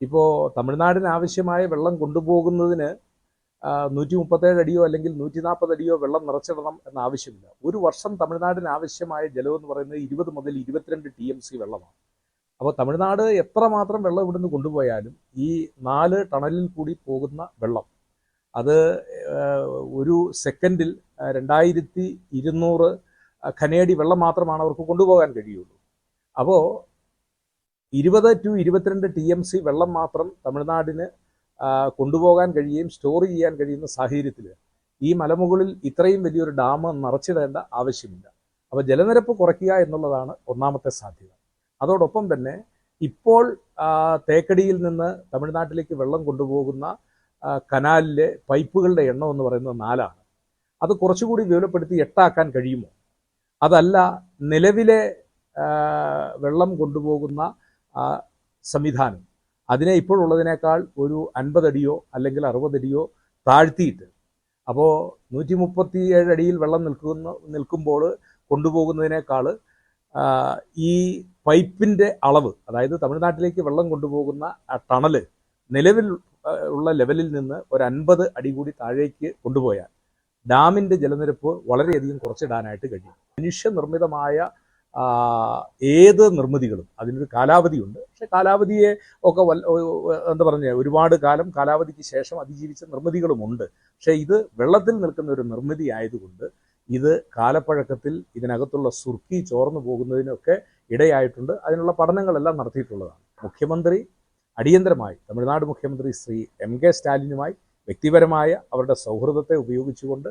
ഇപ്പോൾ തമിഴ്നാടിന് ആവശ്യമായ വെള്ളം കൊണ്ടുപോകുന്നതിന് 137 അടിയോ അല്ലെങ്കിൽ 140 അടിയോ വെള്ളം നിറച്ചിടണം എന്ന ആവശ്യമില്ല. ഒരു വർഷം തമിഴ്നാടിന് ആവശ്യമായ ജലം എന്ന് പറയുന്നത് 20 മുതൽ 22 TMC വെള്ളമാണ്. അപ്പോൾ തമിഴ്നാട് എത്രമാത്രം വെള്ളം ഇവിടുന്ന് കൊണ്ടുപോയാലും ഈ 4 ടണലിൽ കൂടി പോകുന്ന വെള്ളം അത് ഒരു സെക്കൻഡിൽ 2200 ഖനയടി വെള്ളം മാത്രമാണ് അവർക്ക് കൊണ്ടുപോകാൻ കഴിയുള്ളൂ. അപ്പോൾ 20 to 22 TMC വെള്ളം മാത്രം തമിഴ്നാടിന് കൊണ്ടുപോകാൻ കഴിയുകയും സ്റ്റോർ ചെയ്യാൻ കഴിയുന്ന സാഹചര്യത്തിൽ ഈ മലമുകളിൽ ഇത്രയും വലിയൊരു ഡാം നിറച്ചിടേണ്ട ആവശ്യമില്ല. അപ്പോൾ ജലനിരപ്പ് കുറയ്ക്കുക എന്നുള്ളതാണ് ഒന്നാമത്തെ സാധ്യത. അതോടൊപ്പം തന്നെ ഇപ്പോൾ തേക്കടിയിൽ നിന്ന് തമിഴ്നാട്ടിലേക്ക് വെള്ളം കൊണ്ടുപോകുന്ന കനാലിലെ പൈപ്പുകളുടെ എണ്ണം എന്ന് പറയുന്നത് 4ആണ്. അത് കുറച്ചുകൂടി വിപുലപ്പെടുത്തി 8 ആക്കാൻ കഴിയുമോ? അതല്ല, നിലവിലെ വെള്ളം കൊണ്ടുപോകുന്ന സംവിധാനം അതിനെ ഇപ്പോഴുള്ളതിനേക്കാൾ ഒരു 50 അടിയോ അല്ലെങ്കിൽ 60 അടിയോ താഴ്ത്തിയിട്ട്, അപ്പോൾ 137 അടിയിൽ വെള്ളം നിൽക്കുമ്പോൾ കൊണ്ടുപോകുന്നതിനേക്കാൾ ഈ പൈപ്പിൻ്റെ അളവ്, അതായത് തമിഴ്നാട്ടിലേക്ക് വെള്ളം കൊണ്ടുപോകുന്ന ടണല് നിലവിൽ ഉള്ള ലെവലിൽ നിന്ന് ഒരു 50 അടി കൂടി താഴേക്ക് കൊണ്ടുപോയാൽ ഡാമിൻ്റെ ജലനിരപ്പ് വളരെയധികം കുറച്ചിടാനായിട്ട് കഴിയും. മനുഷ്യനിർമ്മിതമായ ഏത് നിർമ്മിതികളും അതിനൊരു കാലാവധിയുണ്ട്. പക്ഷെ കാലാവധിയെ ഒക്കെ എന്താ പറഞ്ഞ ഒരുപാട് കാലം കാലാവധിക്ക് ശേഷം അതിജീവിച്ച നിർമ്മിതികളുമുണ്ട്. പക്ഷേ ഇത് വെള്ളത്തിൽ നിൽക്കുന്ന ഒരു നിർമ്മിതി ആയതുകൊണ്ട് ഇത് കാലപ്പഴക്കത്തിൽ ഇതിനകത്തുള്ള സുർക്കി ചോർന്നു പോകുന്നതിനൊക്കെ ഇടയായിട്ടുണ്ട്. അതിനുള്ള പഠനങ്ങളെല്ലാം നടത്തിയിട്ടുള്ളതാണ്. മുഖ്യമന്ത്രി അടിയന്തരമായി തമിഴ്നാട് മുഖ്യമന്ത്രി ശ്രീ MK സ്റ്റാലിനുമായി വ്യക്തിപരമായ അവരുടെ സൗഹൃദത്തെ ഉപയോഗിച്ചുകൊണ്ട്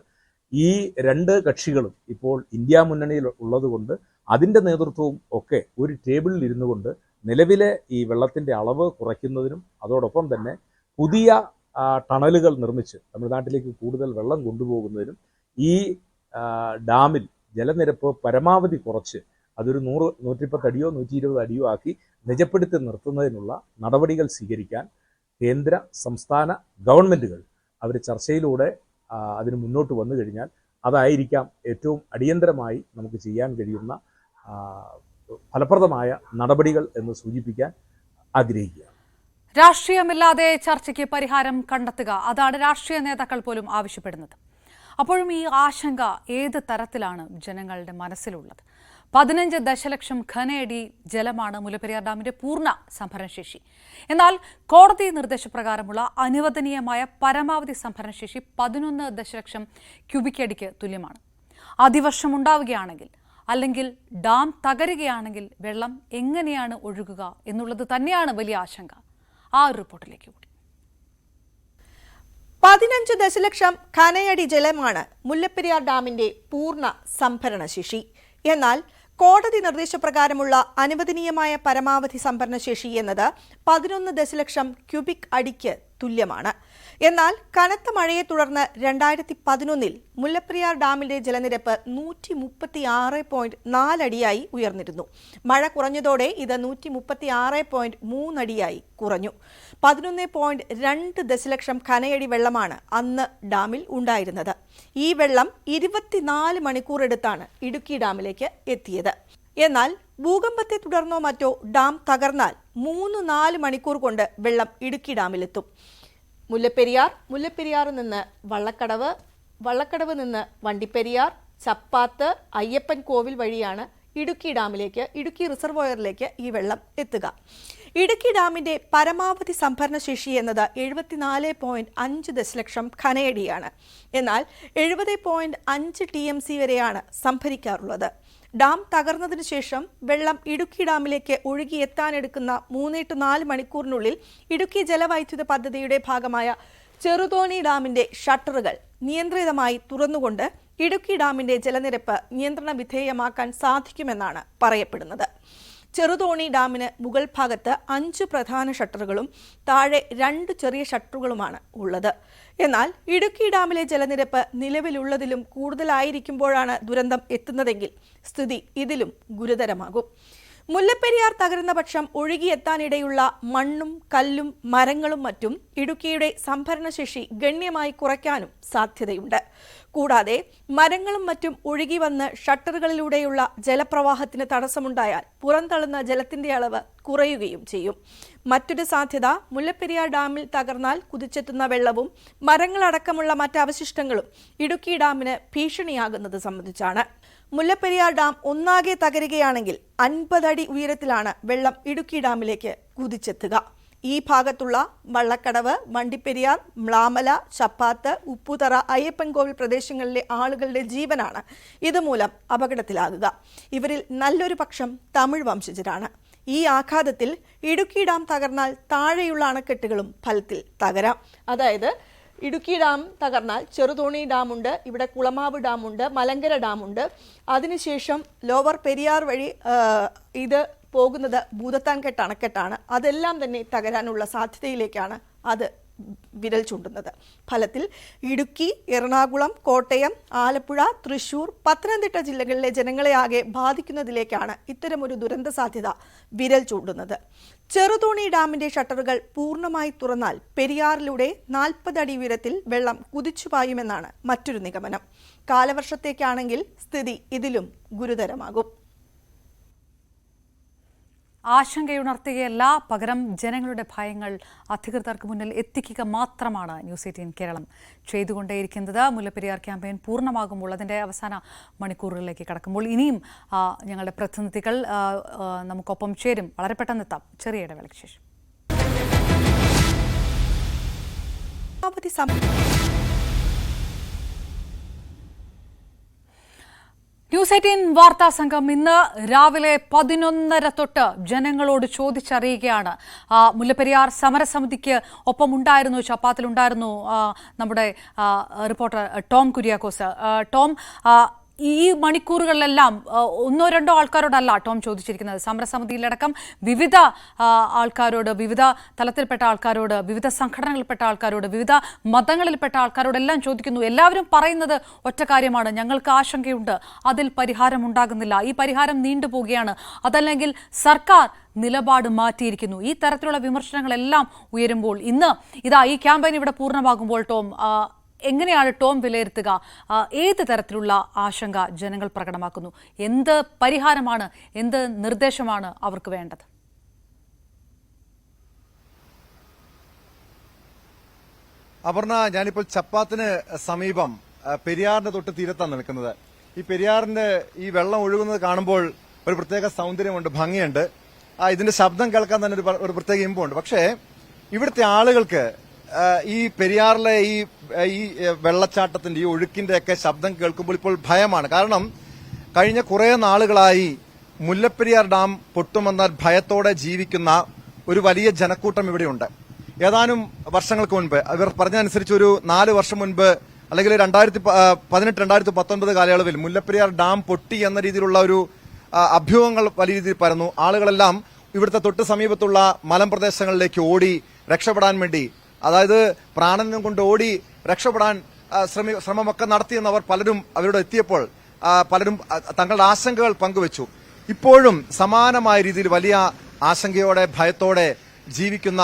ഈ 2 കക്ഷികളും ഇപ്പോൾ ഇന്ത്യ മുന്നണിയിൽ ഉള്ളതുകൊണ്ട് അതിൻ്റെ നേതൃത്വവും ഒക്കെ ഒരു ടേബിളിൽ ഇരുന്നു കൊണ്ട് നിലവിലെ ഈ വെള്ളത്തിൻ്റെ അളവ് കുറയ്ക്കുന്നതിനും അതോടൊപ്പം തന്നെ പുതിയ ടണലുകൾ നിർമ്മിച്ച് തമിഴ്നാട്ടിലേക്ക് കൂടുതൽ വെള്ളം കൊണ്ടുപോകുന്നതിനും ഈ ഡാമിൽ ജലനിരപ്പ് പരമാവധി കുറച്ച് അതൊരു 100-110 അടിയോ 120 അടിയോ ആക്കി നിജപ്പെടുത്തി നിർത്തുന്നതിനുള്ള നടപടികൾ സ്വീകരിക്കാൻ കേന്ദ്ര സംസ്ഥാന ഗവൺമെൻറ്റുകൾ അവർ ചർച്ചയിലൂടെ അതിന് മുന്നോട്ട് വന്നു കഴിഞ്ഞാൽ അതായിരിക്കാം ഏറ്റവും അടിയന്തരമായി നമുക്ക് ചെയ്യാൻ കഴിയുന്ന ഫലപ്രദമായ നടപടികൾ എന്ന് സൂചിപ്പിക്കാൻ ആഗ്രഹിക്കുക. രാഷ്ട്രീയമില്ലാതെ ചർച്ചയ്ക്ക് പരിഹാരം കണ്ടെത്തുക, അതാണ് രാഷ്ട്രീയ നേതാക്കൾ പോലും ആവശ്യപ്പെടുന്നത്. അപ്പോഴും ഈ ആശങ്ക ഏത് തരത്തിലാണ് ജനങ്ങളുടെ മനസ്സിലുള്ളത്? 15 ദശലക്ഷം ഘനയടി ജലമാണ് മുല്ലപ്പെരിയാർ ഡാമിന്റെ പൂർണ്ണ സംഭരണശേഷി. എന്നാൽ കോടതി നിർദ്ദേശപ്രകാരമുള്ള അനുവദനീയമായ പരമാവധി സംഭരണശേഷി 11 ദശലക്ഷം ക്യൂബിക് അടിക്ക് തുല്യമാണ്. അതിവർഷം ഉണ്ടാവുകയാണെങ്കിൽ അല്ലെങ്കിൽ ഡാം തകരുകയാണെങ്കിൽ വെള്ളം എങ്ങനെയാണ് ഒഴുകുക എന്നുള്ളത് തന്നെയാണ് വലിയ ആശങ്ക. ആ ഒരു റിപ്പോർട്ടിലേക്ക് കൂടി. 15 ദശലക്ഷം ഘനയടി ജലമാണ് മുല്ലപ്പെരിയാർ ഡാമിന്റെ പൂർണ്ണ സംഭരണശേഷി. എന്നാൽ കോടതി നിർദ്ദേശപ്രകാരമുള്ള അനുവദനീയമായ പരമാവധി സംഭരണശേഷി എന്നത് 11 ദശലക്ഷം ക്യൂബിക് അടിക്ക് തുല്യമാണ്. എന്നാൽ കനത്ത മഴയെ തുടർന്ന് 2011 മുല്ലപ്പെരിയാർ ഡാമിന്റെ ജലനിരപ്പ് 136.4 അടിയായി ഉയർന്നിരുന്നു. മഴ കുറഞ്ഞതോടെ ഇത് 136.3 അടിയായി കുറഞ്ഞു. 11.2 ദശലക്ഷം ഘനയടി വെള്ളമാണ് അന്ന് ഡാമിൽ ഉണ്ടായിരുന്നത്. ഈ വെള്ളം 24 മണിക്കൂർ എടുത്താണ് ഇടുക്കി ഡാമിലേക്ക് എത്തിയത്. എന്നാൽ ഭൂകമ്പത്തെ തുടർന്നോ മറ്റോ ഡാം തകർന്നാൽ 3-4 മണിക്കൂർ കൊണ്ട് വെള്ളം ഇടുക്കി ഡാമിലെത്തും. മുല്ലപ്പെരിയാറിൽ നിന്ന് വള്ളക്കടവ് നിന്ന് വണ്ടിപ്പെരിയാർ, ചപ്പാത്ത്, അയ്യപ്പൻ കോവിൽ വഴിയാണ് ഇടുക്കി റിസർവോയറിലേക്ക് ഈ വെള്ളം എത്തുക. ഇടുക്കി ഡാമിന്റെ പരമാവധി സംഭരണശേഷി എന്നത് 74.5 ദശലക്ഷം ഘനയടിയാണ്. എന്നാൽ 70.5 TMC വരെയാണ് സംഭരിക്കാറുള്ളത്. ഡാം തകർന്നതിനു ശേഷം വെള്ളം ഇടുക്കി ഡാമിലേക്ക് ഒഴുകിയെത്താനെടുക്കുന്ന 3-4 മണിക്കൂറിനുള്ളിൽ ഇടുക്കി ജലവൈദ്യുത പദ്ധതിയുടെ ഭാഗമായ ചെറുതോണി ഡാമിന്റെ ഷട്ടറുകൾ നിയന്ത്രിതമായി തുറന്നുകൊണ്ട് ഇടുക്കി ഡാമിന്റെ ജലനിരപ്പ് നിയന്ത്രണ വിധേയമാക്കാൻ സാധിക്കുമെന്നാണ് പറയപ്പെടുന്നത്. ചെറുതോണി ഡാമിന് മുകൾ ഭാഗത്ത് 5 പ്രധാന ഷട്ടറുകളും താഴെ 2 ചെറിയ ഷട്ടറുകളുമാണ് ഉള്ളത്. എന്നാൽ ഇടുക്കി ഡാമിലെ ജലനിരപ്പ് നിലവിലുള്ളതിലും കൂടുതലായിരിക്കുമ്പോഴാണ് ദുരന്തം എത്തുന്നതെങ്കിൽ സ്ഥിതി ഇതിലും ഗുരുതരമാകും. മുല്ലപ്പെരിയാർ തകരുന്ന പക്ഷം ഒഴുകിയെത്താനിടയുള്ള മണ്ണും കല്ലും മരങ്ങളും മറ്റും ഇടുക്കിയുടെ സംഭരണശേഷി ഗണ്യമായി കുറയ്ക്കാനും സാധ്യതയുണ്ട്. കൂടാതെ മരങ്ങളും മറ്റും ഒഴുകി വന്ന് ഷട്ടറുകളിലൂടെയുള്ള ജലപ്രവാഹത്തിന് തടസ്സമുണ്ടായാൽ പുറന്തള്ളുന്ന ജലത്തിന്റെ അളവ് കുറയുകയും ചെയ്യും. മറ്റൊരു സാധ്യത മുല്ലപ്പെരിയാർ ഡാമിൽ തകർന്നാൽ കുതിച്ചെത്തുന്ന വെള്ളവും മരങ്ങളടക്കമുള്ള മറ്റ് അവശിഷ്ടങ്ങളും ഇടുക്കി ഡാമിന് ഭീഷണിയാകുന്നത് സംബന്ധിച്ചാണ്. മുല്ലപ്പെരിയാർ ഡാം ഒന്നാകെ തകരുകയാണെങ്കിൽ 50 അടി ഉയരത്തിലാണ് വെള്ളം ഇടുക്കി ഡാമിലേക്ക് കുതിച്ചെത്തുക. ഈ ഭാഗത്തുള്ള വള്ളക്കടവ്, വണ്ടിപ്പെരിയാർ, മ്ലാമല, ചപ്പാത്ത്, ഉപ്പുതറ, അയ്യപ്പൻകോവിൽ പ്രദേശങ്ങളിലെ ആളുകളുടെ ജീവനാണ് ഇതുമൂലം അപകടത്തിലാകുക. ഇവരിൽ നല്ലൊരു പക്ഷം തമിഴ് വംശജരാണ്. ഈ ആഘാതത്തിൽ ഇടുക്കി ഡാം തകർന്നാൽ താഴെയുള്ള അണക്കെട്ടുകളും ഫലത്തിൽ തകരാം. അതായത് ഇടുക്കി ഡാം തകർന്നാൽ ചെറുതോണി ഡാമുണ്ട്, ഇവിടെ കുളമാവ് ഡാമുണ്ട്, മലങ്കര ഡാമുണ്ട്. അതിനുശേഷം ലോവർ പെരിയാർ വഴി ഇത് പോകുന്നത് ഭൂതത്താൻകെട്ട് അണക്കെട്ടാണ്. അതെല്ലാം തന്നെ തകരാനുള്ള സാധ്യതയിലേക്കാണ് അത് വിരൽ ചൂണ്ടുന്നത്. ഫലത്തിൽ ഇടുക്കി, എറണാകുളം, കോട്ടയം, ആലപ്പുഴ, തൃശൂർ, പത്തനംതിട്ട ജില്ലകളിലെ ജനങ്ങളെ ആകെ ബാധിക്കുന്നതിലേക്കാണ് ഇത്തരമൊരു ദുരന്ത സാധ്യത വിരൽ ചൂണ്ടുന്നത്. ചെറുതോണി ഡാമിന്റെ ഷട്ടറുകൾ പൂർണ്ണമായി തുറന്നാൽ പെരിയാറിലൂടെ 40 അടി ഉയരത്തിൽ വെള്ളം കുതിച്ചുപായുമെന്നാണ് മറ്റൊരു നിഗമനം. കാലവർഷത്തേക്കാണെങ്കിൽ സ്ഥിതി ഇതിലും ഗുരുതരമാകും. ആശങ്കയുണർത്തുകയല്ല, പകരം ജനങ്ങളുടെ ഭയങ്ങൾ അധികൃതർക്ക് മുന്നിൽ എത്തിക്കുക മാത്രമാണ് ന്യൂസ് 18 കേരളം ചെയ്തുകൊണ്ടേയിരിക്കുന്നത്. മുല്ലപ്പെരിയാർ ക്യാമ്പയിൻ പൂർണ്ണമാകുമ്പോൾ, അതിൻ്റെ അവസാന മണിക്കൂറുകളിലേക്ക് കടക്കുമ്പോൾ ഇനിയും ഞങ്ങളുടെ പ്രതിനിധികൾ നമുക്കൊപ്പം ചേരും. വളരെ പെട്ടെന്ന് എത്താം ചെറിയ ഇടവേളയ്ക്ക് ശേഷം. ന്യൂസ് 18 വാർത്താ സംഘം ഇന്ന് രാവിലെ 11:30 തൊട്ട് ജനങ്ങളോട് ചോദിച്ചറിയുകയാണ്. മുല്ലപ്പെരിയാർ സമരസമിതിക്ക് ഒപ്പമുണ്ടായിരുന്നു, ചപ്പാത്തിലുണ്ടായിരുന്നു നമ്മുടെ റിപ്പോർട്ടർ ടോം കുര്യാക്കോസ്. ടോം, ഈ മണിക്കൂറുകളിലെല്ലാം ഒന്നോ രണ്ടോ ആൾക്കാരോടല്ല ടോം ചോദിച്ചിരിക്കുന്നത്. സമരസമിതിയിലടക്കം വിവിധ ആൾക്കാരോട്, വിവിധ തലത്തിൽപ്പെട്ട ആൾക്കാരോട്, വിവിധ സംഘടനകളിൽപ്പെട്ട ആൾക്കാരോട്, വിവിധ മതങ്ങളിൽപ്പെട്ട ആൾക്കാരോടെല്ലാം ചോദിക്കുന്നു. എല്ലാവരും പറയുന്നത് ഒറ്റ കാര്യമാണ്: ഞങ്ങൾക്ക് ആശങ്കയുണ്ട്, അതിൽ പരിഹാരമുണ്ടാകുന്നില്ല, ഈ പരിഹാരം നീണ്ടുപോവുകയാണ്, അതല്ലെങ്കിൽ സർക്കാർ നിലപാട് മാറ്റിയിരിക്കുന്നു. ഈ തരത്തിലുള്ള വിമർശനങ്ങളെല്ലാം ഉയരുമ്പോൾ ഇന്ന് ഈ ക്യാമ്പയിൻ ഇവിടെ പൂർണ്ണമാകുമ്പോൾ ടോം, എങ്ങനെയാണ് ടോം വിലയിരുത്തുക? ഏത് തരത്തിലുള്ള ആശങ്ക ജനങ്ങൾ പ്രകടമാക്കുന്നു? എന്ത് പരിഹാരമാണ്, എന്ത് നിർദ്ദേശമാണ് അവർക്ക് വേണ്ടത്? അപർണ, ഞാനിപ്പോൾ ചപ്പാത്തിന് സമീപം പെരിയാറിന്റെ തൊട്ട് തീരത്താണ് നിൽക്കുന്നത്. ഈ പെരിയാറിന്റെ ഈ വെള്ളം ഒഴുകുന്നത് കാണുമ്പോൾ ഒരു പ്രത്യേക സൗന്ദര്യമുണ്ട്, ഭംഗിയുണ്ട്. ഇതിന്റെ ശബ്ദം കേൾക്കാൻ തന്നെ ഒരു പ്രത്യേക ഇമ്പമുണ്ട്. പക്ഷേ ഇവിടുത്തെ ആളുകൾക്ക് ഈ പെരിയാറിലെ ഈ വെള്ളച്ചാട്ടത്തിന്റെ, ഈ ഒഴുക്കിന്റെ ഒക്കെ ശബ്ദം കേൾക്കുമ്പോൾ ഇപ്പോൾ ഭയമാണ്. കാരണം കഴിഞ്ഞ കുറെ നാളുകളായി മുല്ലപ്പെരിയാർ ഡാം പൊട്ടുമെന്നാൽ ഭയത്തോടെ ജീവിക്കുന്ന ഒരു വലിയ ജനക്കൂട്ടം ഇവിടെയുണ്ട്. ഏതാനും വർഷങ്ങൾക്ക് മുൻപ്, ഇവർ പറഞ്ഞതനുസരിച്ച് ഒരു 4 വർഷം മുൻപ്, അല്ലെങ്കിൽ 2018-2019 കാലയളവിൽ മുല്ലപ്പെരിയാർ ഡാം പൊട്ടി എന്ന രീതിയിലുള്ള ഒരു അഭ്യൂഹങ്ങൾ വലിയ രീതിയിൽ പരന്നു. ആളുകളെല്ലാം ഇവിടുത്തെ തൊട്ട് സമീപത്തുള്ള മലമ്പ്രദേശങ്ങളിലേക്ക് ഓടി രക്ഷപ്പെടാൻ വേണ്ടി, അതായത് പ്രാണനും കൊണ്ട് ഓടി രക്ഷപ്പെടാൻ ശ്രമമൊക്കെ നടത്തിയെന്നവർ പലരും അവരോട് എത്തിയപ്പോൾ പലരും തങ്ങളുടെ ആശങ്കകൾ പങ്കുവച്ചു. ഇപ്പോഴും സമാനമായ രീതിയിൽ വലിയ ആശങ്കയോടെ, ഭയത്തോടെ ജീവിക്കുന്ന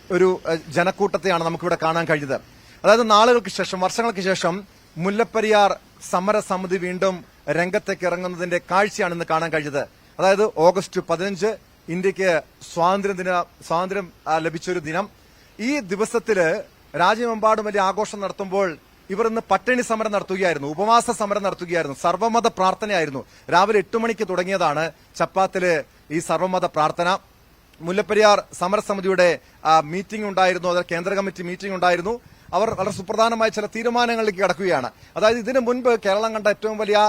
ഒരു ജനക്കൂട്ടത്തെയാണ് നമുക്കിവിടെ കാണാൻ കഴിഞ്ഞത്. അതായത് നാളുകൾക്ക് ശേഷം, വർഷങ്ങൾക്ക് ശേഷം മുല്ലപ്പെരിയാർ സമരസമിതി വീണ്ടും രംഗത്തേക്ക് ഇറങ്ങുന്നതിന്റെ കാഴ്ചയാണ് ഇന്ന് കാണാൻ കഴിഞ്ഞത്. അതായത് ഓഗസ്റ്റ് 15 ഇന്ത്യക്ക് സ്വാതന്ത്ര്യം ലഭിച്ചൊരു ദിനം. ഈ ദിവസത്തില് രാജ്യമെമ്പാടും വലിയ ആഘോഷം നടത്തുമ്പോൾ ഇവർ ഇന്ന് പട്ടിണി സമരം നടത്തുകയായിരുന്നു, ഉപവാസ സമരം നടത്തുകയായിരുന്നു, സർവ്വമത പ്രാർത്ഥനയായിരുന്നു. രാവിലെ 8 മണിക്ക് തുടങ്ങിയതാണ് ചപ്പാത്തില് ഈ സർവ്വമത പ്രാർത്ഥന. മുല്ലപ്പെരിയാർ സമരസമിതിയുടെ മീറ്റിംഗ് ഉണ്ടായിരുന്നു, അത് കേന്ദ്ര കമ്മിറ്റി മീറ്റിംഗ് ഉണ്ടായിരുന്നു. അവർ വളരെ സുപ്രധാനമായ ചില തീരുമാനങ്ങളിലേക്ക് കടക്കുകയാണ്. അതായത് ഇതിനു മുൻപ് കേരളം കണ്ട ഏറ്റവും വലിയ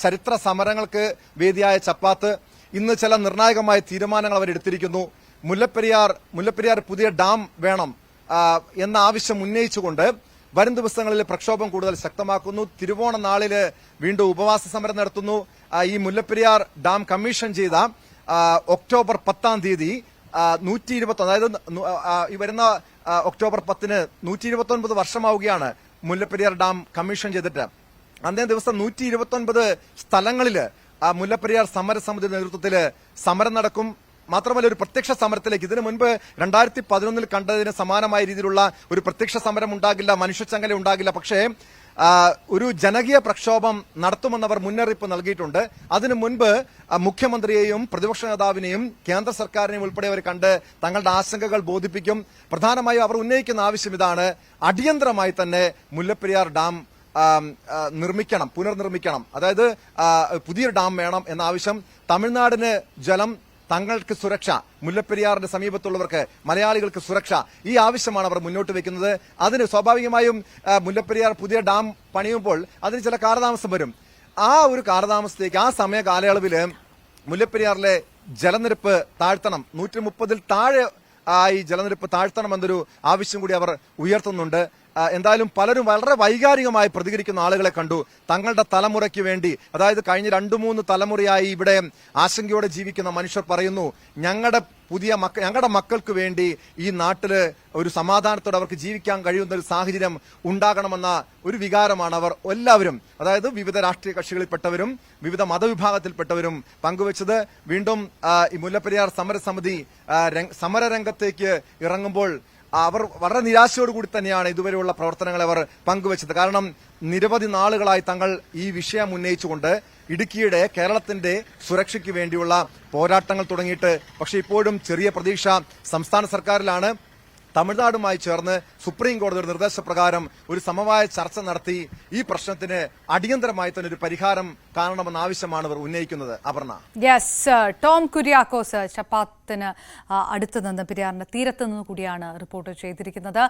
ചരിത്ര സമരങ്ങൾക്ക് വേദിയായ ചപ്പാത്ത് ഇന്ന് ചില നിർണായകമായ തീരുമാനങ്ങൾ അവരെടുത്തിരിക്കുന്നു. മുല്ലപ്പെരിയാർ പുതിയ ഡാം വേണം എന്ന ആവശ്യം ഉന്നയിച്ചുകൊണ്ട് വരും ദിവസങ്ങളിൽ പ്രക്ഷോഭം കൂടുതൽ ശക്തമാക്കുന്നു. തിരുവോണ നാളില് വീണ്ടും ഉപവാസ സമരം നടത്തുന്നു. ഈ മുല്ലപ്പെരിയാർ ഡാം കമ്മീഷൻ ചെയ്ത ഒക്ടോബർ 10-ാം തീയതി 121, അതായത് ഈ വരുന്ന ഒക്ടോബർ 10-ന് 129 വർഷമാവുകയാണ് മുല്ലപ്പെരിയാർ ഡാം കമ്മീഷൻ ചെയ്തിട്ട്. അന്നേ ദിവസം 129 സ്ഥലങ്ങളില് മുല്ലപ്പെരിയാർ സമരസമിതിയുടെ നേതൃത്വത്തിൽ സമരം നടക്കും. മാത്രമല്ല ഒരു പ്രത്യക്ഷ സമരത്തിലേക്ക് ഇതിനു മുൻപ് 2011 കണ്ടതിന് സമാനമായ രീതിയിലുള്ള ഒരു പ്രത്യക്ഷ സമരം ഉണ്ടാകില്ല, മനുഷ്യച്ചങ്ങല ഉണ്ടാകില്ല. പക്ഷേ ഒരു ജനകീയ പ്രക്ഷോഭം നടത്തുമെന്നവർ മുന്നറിയിപ്പ് നൽകിയിട്ടുണ്ട്. അതിനു മുൻപ് മുഖ്യമന്ത്രിയെയും പ്രതിപക്ഷ നേതാവിനെയും കേന്ദ്ര സർക്കാരിനെയും ഉൾപ്പെടെയവർ കണ്ട് തങ്ങളുടെ ആശങ്കകൾ ബോധിപ്പിക്കും. പ്രധാനമായും അവർ ഉന്നയിക്കുന്ന ആവശ്യം ഇതാണ്: അടിയന്തരമായി തന്നെ മുല്ലപ്പെരിയാർ ഡാം നിർമ്മിക്കണം, പുനർനിർമ്മിക്കണം. അതായത് പുതിയൊരു ഡാം വേണം എന്ന ആവശ്യം. തമിഴ്നാടിന് ജലം, തങ്ങൾക്ക് സുരക്ഷ, മുല്ലപ്പെരിയാറിന്റെ സമീപത്തുള്ളവർക്ക്, മലയാളികൾക്ക് സുരക്ഷ, ഈ ആവശ്യമാണ് അവർ മുന്നോട്ട് വെക്കുന്നത്. അതിന് സ്വാഭാവികമായും മുല്ലപ്പെരിയാർ പുതിയ ഡാം പണിയുമ്പോൾ അതിന് ചില കാലതാമസം വരും. ആ ഒരു കാലതാമസത്തേക്ക് ആ സമയ കാലയളവിൽ മുല്ലപ്പെരിയാറിലെ ജലനിരപ്പ് താഴ്ത്തണം, 130-ൽ താഴെ ഈ ജലനിരപ്പ് താഴ്ത്തണമെന്നൊരു ആവശ്യം കൂടി അവർ ഉയർത്തുന്നുണ്ട്. എന്തായാലും പലരും വളരെ വൈകാരികമായി പ്രതികരിക്കുന്ന ആളുകളെ കണ്ടു. തങ്ങളുടെ തലമുറയ്ക്ക് വേണ്ടി, അതായത് കഴിഞ്ഞ 2-3 തലമുറയായി ഇവിടെ ആശങ്കയോടെ ജീവിക്കുന്ന മനുഷ്യർ പറയുന്നു, ഞങ്ങളുടെ മക്കൾക്ക് വേണ്ടി ഈ നാട്ടില് ഒരു സമാധാനത്തോടെ അവർക്ക് ജീവിക്കാൻ കഴിയുന്ന ഒരു സാഹചര്യം ഉണ്ടാകണമെന്ന ഒരു വികാരമാണ് അവർ എല്ലാവരും, അതായത് വിവിധ രാഷ്ട്രീയ കക്ഷികളിൽപ്പെട്ടവരും വിവിധ മതവിഭാഗത്തിൽപ്പെട്ടവരും പങ്കുവച്ചത്. വീണ്ടും ഈ മുല്ലപ്പെരിയാർ സമരസമിതി സമരരംഗത്തേക്ക് ഇറങ്ങുമ്പോൾ അവർ വളരെ നിരാശയോടുകൂടി തന്നെയാണ് ഇതുവരെയുള്ള പ്രവർത്തനങ്ങൾ അവർ പങ്കുവച്ചത്. കാരണം നിരവധി നാളുകളായി തങ്ങൾ ഈ വിഷയം ഉന്നയിച്ചുകൊണ്ട് ഇടുക്കിയുടെ, കേരളത്തിന്റെ സുരക്ഷയ്ക്ക് വേണ്ടിയുള്ള പോരാട്ടങ്ങൾ തുടങ്ങിയിട്ട്, പക്ഷേ ഇപ്പോഴും ചെറിയ പ്രതീക്ഷ സംസ്ഥാന സർക്കാരിലാണ്. തമിഴ്നാടുമായി ചേർന്ന് സുപ്രീം കോടതിയുടെ നിർദ്ദേശപ്രകാരം ഒരു സമവായ ചർച്ച നടത്തി ഈ പ്രശ്നത്തിന് അടിയന്തരമായി തന്നെ ഒരു പരിഹാരം കാണണമെന്ന ആവശ്യമാണ് ഇവർ ഉന്നയിക്കുന്നത്. അപർണ. യെസ്, ടോം കുര്യാക്കോസ് ചപ്പാത്തിന് അടുത്ത് നിന്ന്, പെരിയാറിന്റെ തീരത്ത് നിന്ന് കൂടിയാണ് റിപ്പോർട്ട് ചെയ്തിരിക്കുന്നത്.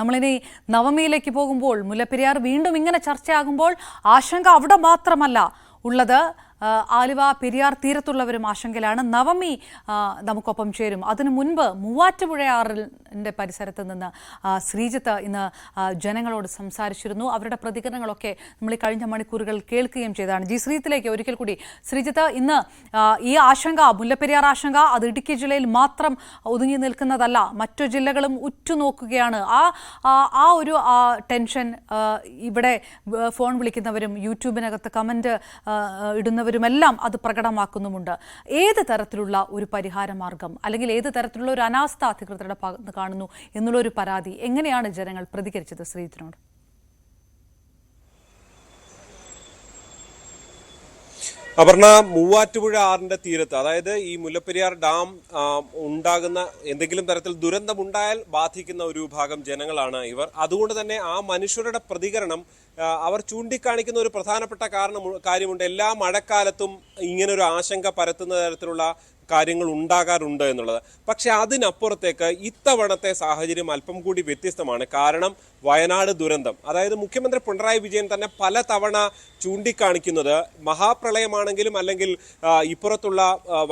നമ്മളിനി നവമിയിലേക്ക് പോകുമ്പോൾ മുല്ലപ്പെരിയാർ വീണ്ടും ഇങ്ങനെ ചർച്ചയാകുമ്പോൾ ആശങ്ക അവിടെ മാത്രമല്ല ഉള്ളത്. ആലുവ പെരിയാർ തീരത്തുള്ളവരും ആശങ്കയിലാണ്. നവമി നമുക്കൊപ്പം ചേരും. അതിനു മുൻപ് മൂവാറ്റുപുഴയാറിന്റെ പരിസരത്ത് നിന്ന് ശ്രീജിത്ത് ഇന്ന് ജനങ്ങളോട് സംസാരിച്ചിരുന്നു. അവരുടെ പ്രതികരണങ്ങളൊക്കെ നമ്മൾ ഈ കഴിഞ്ഞ മണിക്കൂറുകൾ കേൾക്കുകയും ചെയ്തതാണ്. ശ്രീജിത്തിലേക്ക് ഒരിക്കൽ കൂടി. ശ്രീജിത്ത്, ഇന്ന് ഈ ആശങ്ക, മുല്ലപ്പെരിയാർ ആശങ്ക, അത് ഇടുക്കി ജില്ലയിൽ മാത്രം ഒതുങ്ങി നിൽക്കുന്നതല്ല, മറ്റു ജില്ലകളും ഉറ്റുനോക്കുകയാണ്. ആ ഒരു ടെൻഷൻ ഇവിടെ ഫോൺ വിളിക്കുന്നവരും യൂട്യൂബിനകത്ത് കമന്റ് ഇടുന്നവരുമെല്ലാം അത് പ്രകടമാക്കുന്നുമുണ്ട്. ഏത് തരത്തിലുള്ള ഒരു പരിഹാര മാർഗം, അല്ലെങ്കിൽ ഏത് തരത്തിലുള്ള ഒരു അനാസ്ഥ അധികൃതരുടെ ഭാഗത്ത് കാണുന്നു എന്നുള്ളൊരു പരാതി എങ്ങനെയാണ് ജനങ്ങൾ പ്രതികരിച്ചത് ശ്രീജിത്തിനോട്? അപർണ, മൂവാറ്റുപുഴ ആറിന്റെ തീരത്ത്, അതായത് ഈ മുല്ലപ്പെരിയാർ ഡാം ഉണ്ടാകുന്ന എന്തെങ്കിലും തരത്തിൽ ദുരന്തമുണ്ടായാൽ ബാധിക്കുന്ന ഒരു വിഭാഗം ജനങ്ങളാണ് ഇവർ. അതുകൊണ്ട് തന്നെ ആ മനുഷ്യരുടെ പ്രതികരണം അവർ ചൂണ്ടിക്കാണിക്കുന്ന ഒരു പ്രധാനപ്പെട്ട കാര്യമുണ്ട്. എല്ലാ മഴക്കാലത്തും ഇങ്ങനൊരു ആശങ്ക പരത്തുന്ന തരത്തിലുള്ള കാര്യങ്ങൾ ഉണ്ടാകാറുണ്ട് എന്നുള്ളത്. പക്ഷെ അതിനപ്പുറത്തേക്ക് ഇത്തവണത്തെ സാഹചര്യം അല്പം കൂടി വ്യത്യസ്തമാണ്. കാരണം വയനാട് ദുരന്തം, അതായത് മുഖ്യമന്ത്രി പിണറായി വിജയൻ തന്നെ പല തവണ ചൂണ്ടിക്കാണിക്കുന്നത് മഹാപ്രളയമാണെങ്കിലും അല്ലെങ്കിൽ ഇപ്പുറത്തുള്ള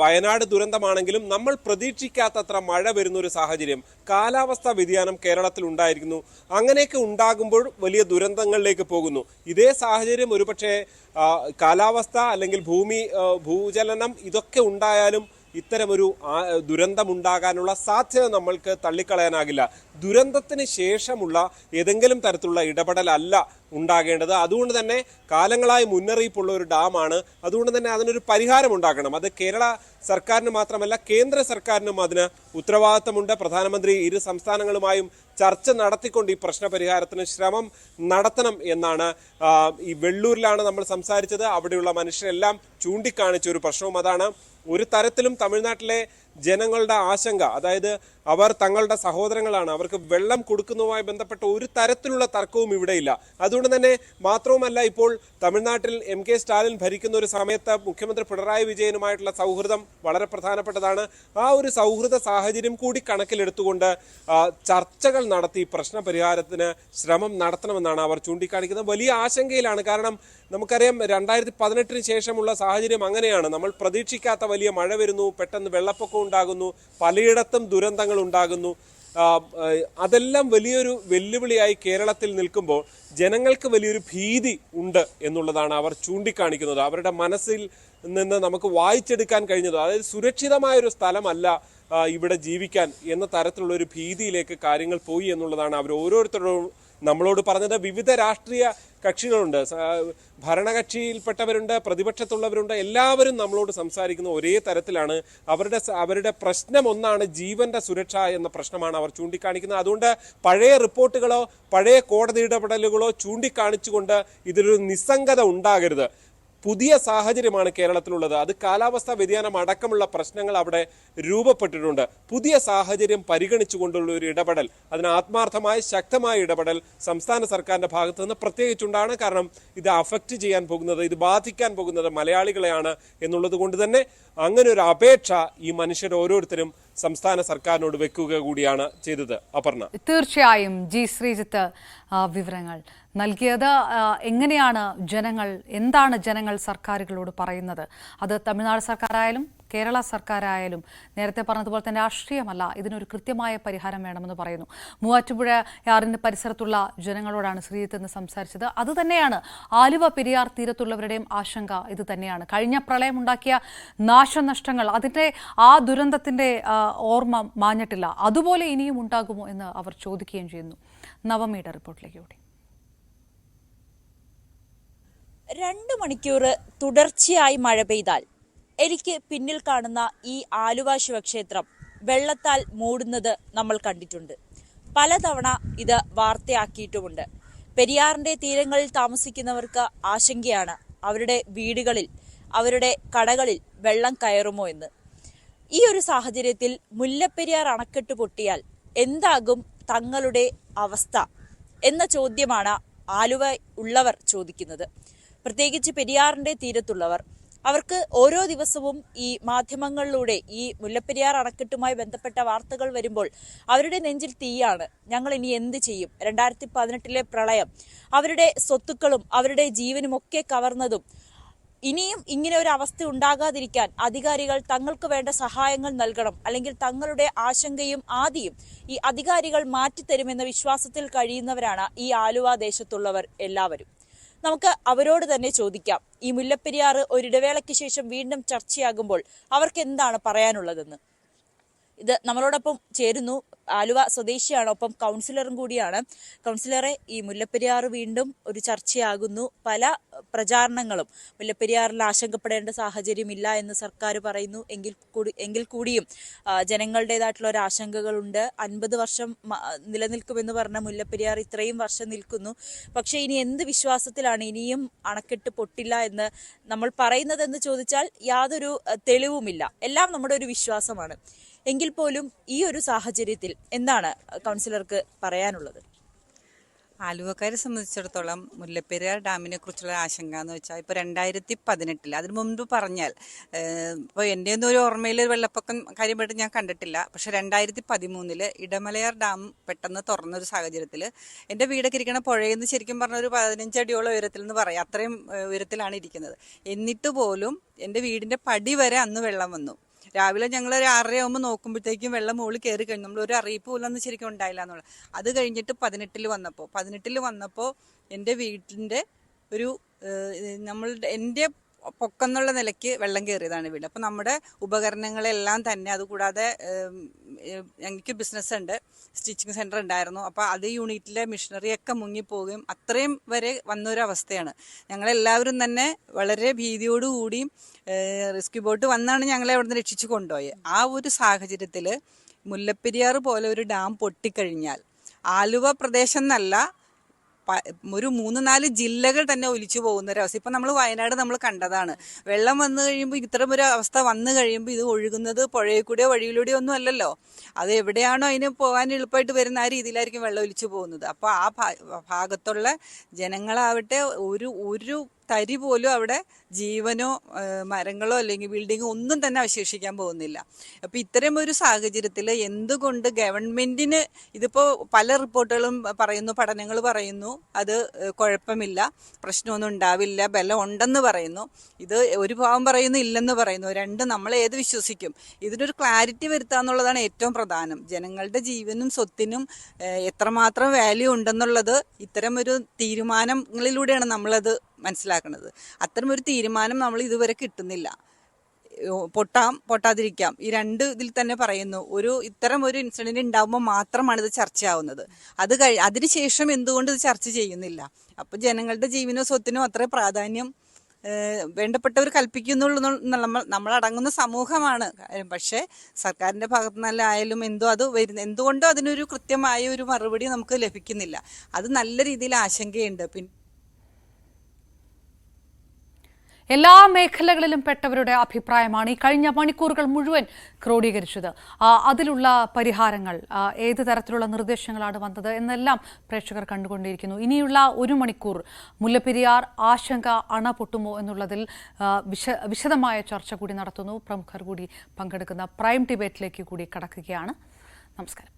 വയനാട് ദുരന്തമാണെങ്കിലും നമ്മൾ പ്രതീക്ഷിക്കാത്തത്ര മഴ വരുന്ന ഒരു സാഹചര്യം, കാലാവസ്ഥാ വ്യതിയാനം കേരളത്തിൽ ഉണ്ടായിരിക്കുന്നു. അങ്ങനെയൊക്കെ ഉണ്ടാകുമ്പോൾ വലിയ ദുരന്തങ്ങളിലേക്ക് പോകുന്നു. ഇതേ സാഹചര്യം ഒരുപക്ഷെ കാലാവസ്ഥ അല്ലെങ്കിൽ ഭൂചലനം ഇതൊക്കെ ഉണ്ടായാലും ഇത്തരമൊരു ദുരന്തമുണ്ടാകാനുള്ള സാധ്യത നമ്മൾക്ക് തള്ളിക്കളയാനാകില്ല. ദുരന്തത്തിന് ശേഷമുള്ള ഏതെങ്കിലും തരത്തിലുള്ള ഇടപെടലല്ല ഉണ്ടാകേണ്ടത്. അതുകൊണ്ട് തന്നെ കാലങ്ങളായി മുന്നറിയിപ്പുള്ള ഒരു ഡാമാണ്. അതുകൊണ്ട് തന്നെ അതിനൊരു പരിഹാരം ഉണ്ടാക്കണം. അത് കേരള സർക്കാരിന് മാത്രമല്ല, കേന്ദ്ര സർക്കാരിനും അതിന് ഉത്തരവാദിത്തമുണ്ട്. പ്രധാനമന്ത്രി ഇരു സംസ്ഥാനങ്ങളുമായും ചർച്ച നടത്തിക്കൊണ്ട് ഈ പ്രശ്ന പരിഹാരത്തിന് ശ്രമം നടത്തണം എന്നാണ്. ഈ വെള്ളൂരിലാണ് നമ്മൾ സംസാരിച്ചത്. അവിടെയുള്ള മനുഷ്യരെല്ലാം ചൂണ്ടിക്കാണിച്ച ഒരു പ്രശ്നവും അതാണ്. ഒരു തരത്തിലും തമിഴ്നാട്ടിലെ ജനങ്ങളുടെ ആശങ്ക, അതായത് അവർ തങ്ങളുടെ സഹോദരങ്ങളാണ്, അവർക്ക് വെള്ളം കൊടുക്കുന്നതുമായി ബന്ധപ്പെട്ട ഒരു തരത്തിലുള്ള തർക്കവും ഇവിടെയില്ല. അതുകൊണ്ട് തന്നെ മാത്രവുമല്ല, ഇപ്പോൾ തമിഴ്നാട്ടിൽ MK സ്റ്റാലിൻ ഭരിക്കുന്ന ഒരു സമയത്ത് മുഖ്യമന്ത്രി പിണറായി വിജയനുമായിട്ടുള്ള സൗഹൃദം വളരെ പ്രധാനപ്പെട്ടതാണ്. ആ ഒരു സൗഹൃദ സാഹചര്യം കൂടി കണക്കിലെടുത്തുകൊണ്ട് ചർച്ചകൾ നടത്തി പ്രശ്ന പരിഹാരത്തിന് ശ്രമം നടത്തണമെന്നാണ് അവർ ചൂണ്ടിക്കാണിക്കുന്നത്. വലിയ ആശങ്കയിലാണ്. കാരണം നമുക്കറിയാം 2018 ശേഷമുള്ള സാഹചര്യം അങ്ങനെയാണ്. നമ്മൾ പ്രതീക്ഷിക്കാത്ത വലിയ മഴ വരുന്നു, പെട്ടെന്ന് വെള്ളപ്പൊക്കം ഉണ്ടാകുന്നു, പലയിടത്തും ദുരന്തങ്ങൾ ഉണ്ടാകുന്നു. അതെല്ലാം വലിയൊരു വെല്ലുവിളിയായി കേരളത്തിൽ നിൽക്കുമ്പോൾ ജനങ്ങൾക്ക് വലിയൊരു ഭീതി ഉണ്ട് എന്നുള്ളതാണ് അവർ ചൂണ്ടിക്കാണിക്കുന്നത്. അവരുടെ മനസ്സിൽ നിന്ന് നമുക്ക് വായിച്ചെടുക്കാൻ കഴിഞ്ഞത്, അതായത് സുരക്ഷിതമായൊരു സ്ഥലമല്ല ഇവിടെ ജീവിക്കാൻ എന്ന തരത്തിലുള്ള ഒരു ഭീതിയിലേക്ക് കാര്യങ്ങൾ പോയി എന്നുള്ളതാണ് അവർ ഓരോരുത്തരോടും നമ്മളോട് പറഞ്ഞത്. വിവിധ രാഷ്ട്രീയ കക്ഷികളുണ്ട്, ഭരണകക്ഷിയിൽപ്പെട്ടവരുണ്ട്, പ്രതിപക്ഷത്തുള്ളവരുണ്ട്, എല്ലാവരും നമ്മളോട് സംസാരിക്കുന്ന ഒരേ തരത്തിലാണ്. അവരുടെ പ്രശ്നം ഒന്നാണ്, ജീവന്റെ സുരക്ഷ എന്ന പ്രശ്നമാണ് അവർ ചൂണ്ടിക്കാണിക്കുന്നത്. അതുകൊണ്ട് പഴയ റിപ്പോർട്ടുകളോ പഴയ കോടതി ഇടപെടലുകളോ ചൂണ്ടിക്കാണിച്ചുകൊണ്ട് ഇതിലൊരു നിസ്സംഗത ഉണ്ടാകരുത്. പുതിയ സാഹചര്യമാണ് കേരളത്തിലുള്ളത്. അത് കാലാവസ്ഥാ വ്യതിയാനം അടക്കമുള്ള പ്രശ്നങ്ങൾ അവിടെ രൂപപ്പെട്ടിട്ടുണ്ട്. പുതിയ സാഹചര്യം പരിഗണിച്ചുകൊണ്ടുള്ള ഒരു ഇടപെടൽ, അതിന് ആത്മാർത്ഥമായ ശക്തമായ ഇടപെടൽ സംസ്ഥാന സർക്കാരിന്റെ ഭാഗത്ത് നിന്ന് പ്രത്യേകിച്ചുണ്ടാണ്. കാരണം ഇത് അഫക്റ്റ് ചെയ്യാൻ പോകുന്നത്, ഇത് ബാധിക്കാൻ പോകുന്നത് മലയാളികളെയാണ് എന്നുള്ളത് കൊണ്ട് തന്നെ അങ്ങനെ ഒരു അപേക്ഷ ഈ മനുഷ്യർ ഓരോരുത്തരും സംസ്ഥാന സർക്കാരിനോട് വെക്കുക കൂടിയാണ് ചെയ്തത്. അപർണ, തീർച്ചയായും ജി ശ്രീജിത്ത് വിവരങ്ങൾ നൽകിയത്. എങ്ങനെയാണ് എന്താണ് ജനങ്ങൾ സർക്കാരുകളോട് പറയുന്നത്? അത് തമിഴ്നാട് സർക്കാരായാലും കേരള സർക്കാരായാലും നേരത്തെ പറഞ്ഞതുപോലെ തന്നെ രാഷ്ട്രീയമല്ല, ഇതിനൊരു കൃത്യമായ പരിഹാരം വേണമെന്ന് പറയുന്നു. മൂവാറ്റുപുഴയാറിന്റെ പരിസരത്തുള്ള ജനങ്ങളോടാണ് ശ്രീജിത്ത് എന്ന് സംസാരിച്ചത്. അതുതന്നെയാണ് ആലുവ പെരിയാർ തീരത്തുള്ളവരുടെയും ആശങ്ക. ഇത് തന്നെയാണ് കഴിഞ്ഞ പ്രളയമുണ്ടാക്കിയ നാശനഷ്ടങ്ങൾ, അതിന്റെ ആ ദുരന്തത്തിന്റെ ഓർമ്മ മാഞ്ഞിട്ടില്ല. അതുപോലെ ഇനിയും ഉണ്ടാകുമോ എന്ന് അവർ ചോദിക്കുകയും ചെയ്യുന്നു. നവമിയുടെ റിപ്പോർട്ടിലേക്ക് കൂടി. 2 മണിക്കൂർ തുടർച്ചയായി മഴ പെയ്താൽ എനിക്ക് പിന്നിൽ കാണുന്ന ഈ ആലുവ ശിവക്ഷേത്രം വെള്ളത്താൽ മൂടുന്നത് നമ്മൾ കണ്ടിട്ടുണ്ട്. പലതവണ ഇത് വാർത്തയാക്കിയിട്ടുമുണ്ട്. പെരിയാറിന്റെ തീരങ്ങളിൽ താമസിക്കുന്നവർക്ക് ആശങ്കയാണ് അവരുടെ വീടുകളിൽ, അവരുടെ കടകളിൽ വെള്ളം കയറുമോ എന്ന്. ഈ ഒരു സാഹചര്യത്തിൽ മുല്ലപ്പെരിയാർ അണക്കെട്ട് പൊട്ടിയാൽ എന്താകും തങ്ങളുടെ അവസ്ഥ എന്ന ചോദ്യമാണ് ആലുവ ഉള്ളവർ ചോദിക്കുന്നത്. പ്രത്യേകിച്ച് പെരിയാറിന്റെ തീരത്തുള്ളവർ. അവർക്ക് ഓരോ ദിവസവും ഈ മാധ്യമങ്ങളിലൂടെ ഈ മുല്ലപ്പെരിയാർ അണക്കെട്ടുമായി ബന്ധപ്പെട്ട വാർത്തകൾ വരുമ്പോൾ അവരുടെ നെഞ്ചിൽ തീയാണ്. ഞങ്ങൾ ഇനി എന്ത് ചെയ്യും? 2018 പ്രളയം അവരുടെ സ്വത്തുക്കളും അവരുടെ ജീവനും ഒക്കെ കവർന്നതും. ഇനിയും ഇങ്ങനെ ഒരു അവസ്ഥ ഉണ്ടാകാതിരിക്കാൻ അധികാരികൾ തങ്ങൾക്ക് വേണ്ട സഹായങ്ങൾ നൽകണം, അല്ലെങ്കിൽ തങ്ങളുടെ ആശങ്കയും ആദിയും ഈ അധികാരികൾ മാറ്റിത്തരുമെന്ന വിശ്വാസത്തിൽ കഴിയുന്നവരാണ് ഈ ആലുവ ദേശത്തുള്ളവർ എല്ലാവരും. നമുക്ക് അവരോട് തന്നെ ചോദിക്കാം, ഈ മുല്ലപ്പെരിയാർ ഒരിടവേളയ്ക്ക് ശേഷം വീണ്ടും ചർച്ചയാകുമ്പോൾ അവർക്ക് എന്താണ് പറയാനുള്ളതെന്ന്. ഇത് നമ്മളോടൊപ്പം ചേരുന്നു, ആലുവ സ്വദേശിയാണ്, ഒപ്പം കൗൺസിലറും കൂടിയാണ്. കൗൺസിലറെ, ഈ മുല്ലപ്പെരിയാർ വീണ്ടും ഒരു ചർച്ചയാകുന്നു. പല പ്രചാരണങ്ങളും മുല്ലപ്പെരിയാറിൽ ആശങ്കപ്പെടേണ്ട സാഹചര്യമില്ല എന്ന് സർക്കാർ പറയുന്നു. എങ്കിൽ കൂടിയും ജനങ്ങളുടേതായിട്ടുള്ള ഒരു ആശങ്കകളുണ്ട്. 50 വർഷം നിലനിൽക്കുമെന്ന് പറഞ്ഞ മുല്ലപ്പെരിയാർ ഇത്രയും വർഷം നിൽക്കുന്നു. പക്ഷെ ഇനി എന്ത് വിശ്വാസത്തിലാണ് ഇനിയും അണക്കെട്ട് പൊട്ടില്ല എന്ന് നമ്മൾ പറയുന്നതെന്ന് ചോദിച്ചാൽ യാതൊരു തെളിവുമില്ല. എല്ലാം നമ്മുടെ ഒരു വിശ്വാസമാണ്. എങ്കിൽ പോലും ഈ ഒരു സാഹചര്യത്തിൽ എന്താണ് കൗൺസിലർക്ക് പറയാനുള്ളത്? ആലുവക്കാരെ സംബന്ധിച്ചിടത്തോളം മുല്ലപ്പെരിയാർ ഡാമിനെ കുറിച്ചുള്ള ആശങ്ക എന്ന് വെച്ചാൽ ഇപ്പോൾ 2018 അതിന് മുൻപ് പറഞ്ഞാൽ ഇപ്പോൾ എൻ്റെ ഒന്നും ഒരു ഓർമ്മയിൽ ഒരു വെള്ളപ്പൊക്കം കാര്യമായിട്ട് ഞാൻ കണ്ടിട്ടില്ല. പക്ഷെ 2013 ഇടമലയാർ ഡാം പെട്ടെന്ന് തുറന്നൊരു സാഹചര്യത്തിൽ എൻ്റെ വീടൊക്കെ ഇരിക്കുന്ന പുഴയിൽ നിന്ന് ശരിക്കും പറഞ്ഞ ഒരു 15 അടിയോളം ഉയരത്തിൽ എന്ന് പറയാം, അത്രയും ഉയരത്തിലാണ് ഇരിക്കുന്നത്. എന്നിട്ട് പോലും എൻ്റെ വീടിൻ്റെ പടി വരെ അന്ന് വെള്ളം വന്നു. രാവിലെ ഞങ്ങൾ ഒരു 6:30 ആകുമ്പോൾ നോക്കുമ്പോഴത്തേക്കും വെള്ളം മുകളിൽ കയറി കഴിഞ്ഞു. നമ്മൾ ഒരു അറിയിപ്പ് പോലും ഒന്നും ശരിക്കും ഉണ്ടായില്ല എന്നുള്ളത്. അത് കഴിഞ്ഞിട്ട് 18 വന്നപ്പോൾ എൻ്റെ വീട്ടിൻ്റെ ഒരു എൻ്റെ പൊക്കെന്നുള്ള നിലയ്ക്ക് വെള്ളം കയറിയതാണ് വീട്. അപ്പോൾ നമ്മുടെ ഉപകരണങ്ങളെല്ലാം തന്നെ, അതുകൂടാതെ എനിക്ക് ബിസിനസ് ഉണ്ട്, സ്റ്റിച്ചിങ് സെൻറ്റർ ഉണ്ടായിരുന്നു. അപ്പോൾ അത് യൂണിറ്റിലെ മിഷനറിയൊക്കെ മുങ്ങിപ്പോവുകയും അത്രയും വരെ വന്നൊരവസ്ഥയാണ്. ഞങ്ങളെല്ലാവരും തന്നെ വളരെ ഭീതിയോടുകൂടിയും റെസ്ക്യൂ ബോട്ട് വന്നാണ് ഞങ്ങളെ അവിടെ നിന്ന് രക്ഷിച്ചു കൊണ്ടുപോയത്. ആ ഒരു സാഹചര്യത്തിൽ മുല്ലപ്പെരിയാർ പോലെ ഒരു ഡാം പൊട്ടിക്കഴിഞ്ഞാൽ ആലുവ പ്രദേശം എന്നല്ല, ഒരു 3-4 ജില്ലകൾ തന്നെ ഒലിച്ചു പോകുന്ന ഒരവസ്ഥ. ഇപ്പം നമ്മൾ വയനാട് നമ്മൾ കണ്ടതാണ്. വെള്ളം വന്നു കഴിയുമ്പോൾ ഇത്തരം ഒരു അവസ്ഥ വന്നു കഴിയുമ്പോൾ ഇത് ഒഴുകുന്നത് പുഴയിൽ കൂടെയോ വഴിയിലൂടെയോ ഒന്നും അല്ലല്ലോ. അത് എവിടെയാണോ അതിന് പോകാൻ എളുപ്പമായിട്ട് വരുന്ന ആ രീതിയിലായിരിക്കും വെള്ളം ഒലിച്ചു പോകുന്നത്. അപ്പോൾ ആ ഭാഗത്തുള്ള ജനങ്ങളാവട്ടെ ഒരു തരി പോലും അവിടെ ജീവനോ മരങ്ങളോ അല്ലെങ്കിൽ ബിൽഡിങ്ങോ ഒന്നും തന്നെ അവശേഷിക്കാൻ പോകുന്നില്ല. അപ്പോൾ ഇത്തരം ഒരു സാഹചര്യത്തിൽ എന്തുകൊണ്ട് ഗവൺമെന്റിന്, ഇതിപ്പോൾ പല റിപ്പോർട്ടുകളും പറയുന്നു, പഠനങ്ങൾ പറയുന്നു അത് കുഴപ്പമില്ല, പ്രശ്നമൊന്നും ഉണ്ടാവില്ല, ബലം ഉണ്ടെന്ന് പറയുന്നു. ഇത് ഒരു ഭാഗം പറയുന്നു ഇല്ലെന്ന് പറയുന്നു. രണ്ടും നമ്മൾ ഏത് വിശ്വസിക്കും? ഇതിനൊരു ക്ലാരിറ്റി വരുത്താന്നുള്ളതാണ് ഏറ്റവും പ്രധാനം. ജനങ്ങളുടെ ജീവനും സ്വത്തിനും എത്രമാത്രം വാല്യൂ ഉണ്ടെന്നുള്ളത് ഇത്തരം ഒരു തീരുമാനങ്ങളിലൂടെയാണ് നമ്മളത് മനസ്സിലാക്കുന്നത്. അത്തരം ഒരു തീരുമാനം നമ്മൾ ഇതുവരെ കിട്ടുന്നില്ല. പൊട്ടാതിരിക്കാം, ഈ രണ്ട് ഇതിൽ തന്നെ പറയുന്നു. ഇത്തരം ഒരു ഇൻസിഡന്റ് ഉണ്ടാകുമ്പോൾ മാത്രമാണ് ഇത് ചർച്ചയാവുന്നത്. അതിനുശേഷം എന്തുകൊണ്ട് ഇത് ചർച്ച ചെയ്യുന്നില്ല? അപ്പൊ ജനങ്ങളുടെ ജീവനോ സ്വത്തിനോ അത്ര പ്രാധാന്യം വേണ്ടപ്പെട്ടവർ കൽപ്പിക്കുന്നുള്ളൂ. നമ്മൾ അടങ്ങുന്ന സമൂഹമാണ്. പക്ഷേ സർക്കാരിന്റെ ഭാഗത്തു നിന്നായാലും എന്തുകൊണ്ടോ അതിനൊരു കൃത്യമായ ഒരു മറുപടി നമുക്ക് ലഭിക്കുന്നില്ല. അത് നല്ല രീതിയിൽ ആശങ്കയുണ്ട്. എല്ലാ മേഖലകളിലും പെട്ടവരുടെ അഭിപ്രായമാണ് ഈ കഴിഞ്ഞ മണിക്കൂറുകൾ മുഴുവൻ ക്രോഡീകരിച്ചത്. അതിലുള്ള പരിഹാരങ്ങൾ, ഏത് തരത്തിലുള്ള നിർദ്ദേശങ്ങളാണ് വന്നത് എന്നെല്ലാം പ്രേക്ഷകർ കണ്ടുകൊണ്ടിരിക്കുന്നു. ഇനിയുള്ള 1 മണിക്കൂർ മുല്ലപ്പെരിയാർ ആശങ്ക അണ പൊട്ടുമോ എന്നുള്ളതിൽ വിശദമായ ചർച്ച കൂടി നടത്തുന്നു. പ്രമുഖർ കൂടി പങ്കെടുക്കുന്ന പ്രൈം ഡിബേറ്റിലേക്ക് കൂടി കടക്കുകയാണ്. നമസ്കാരം.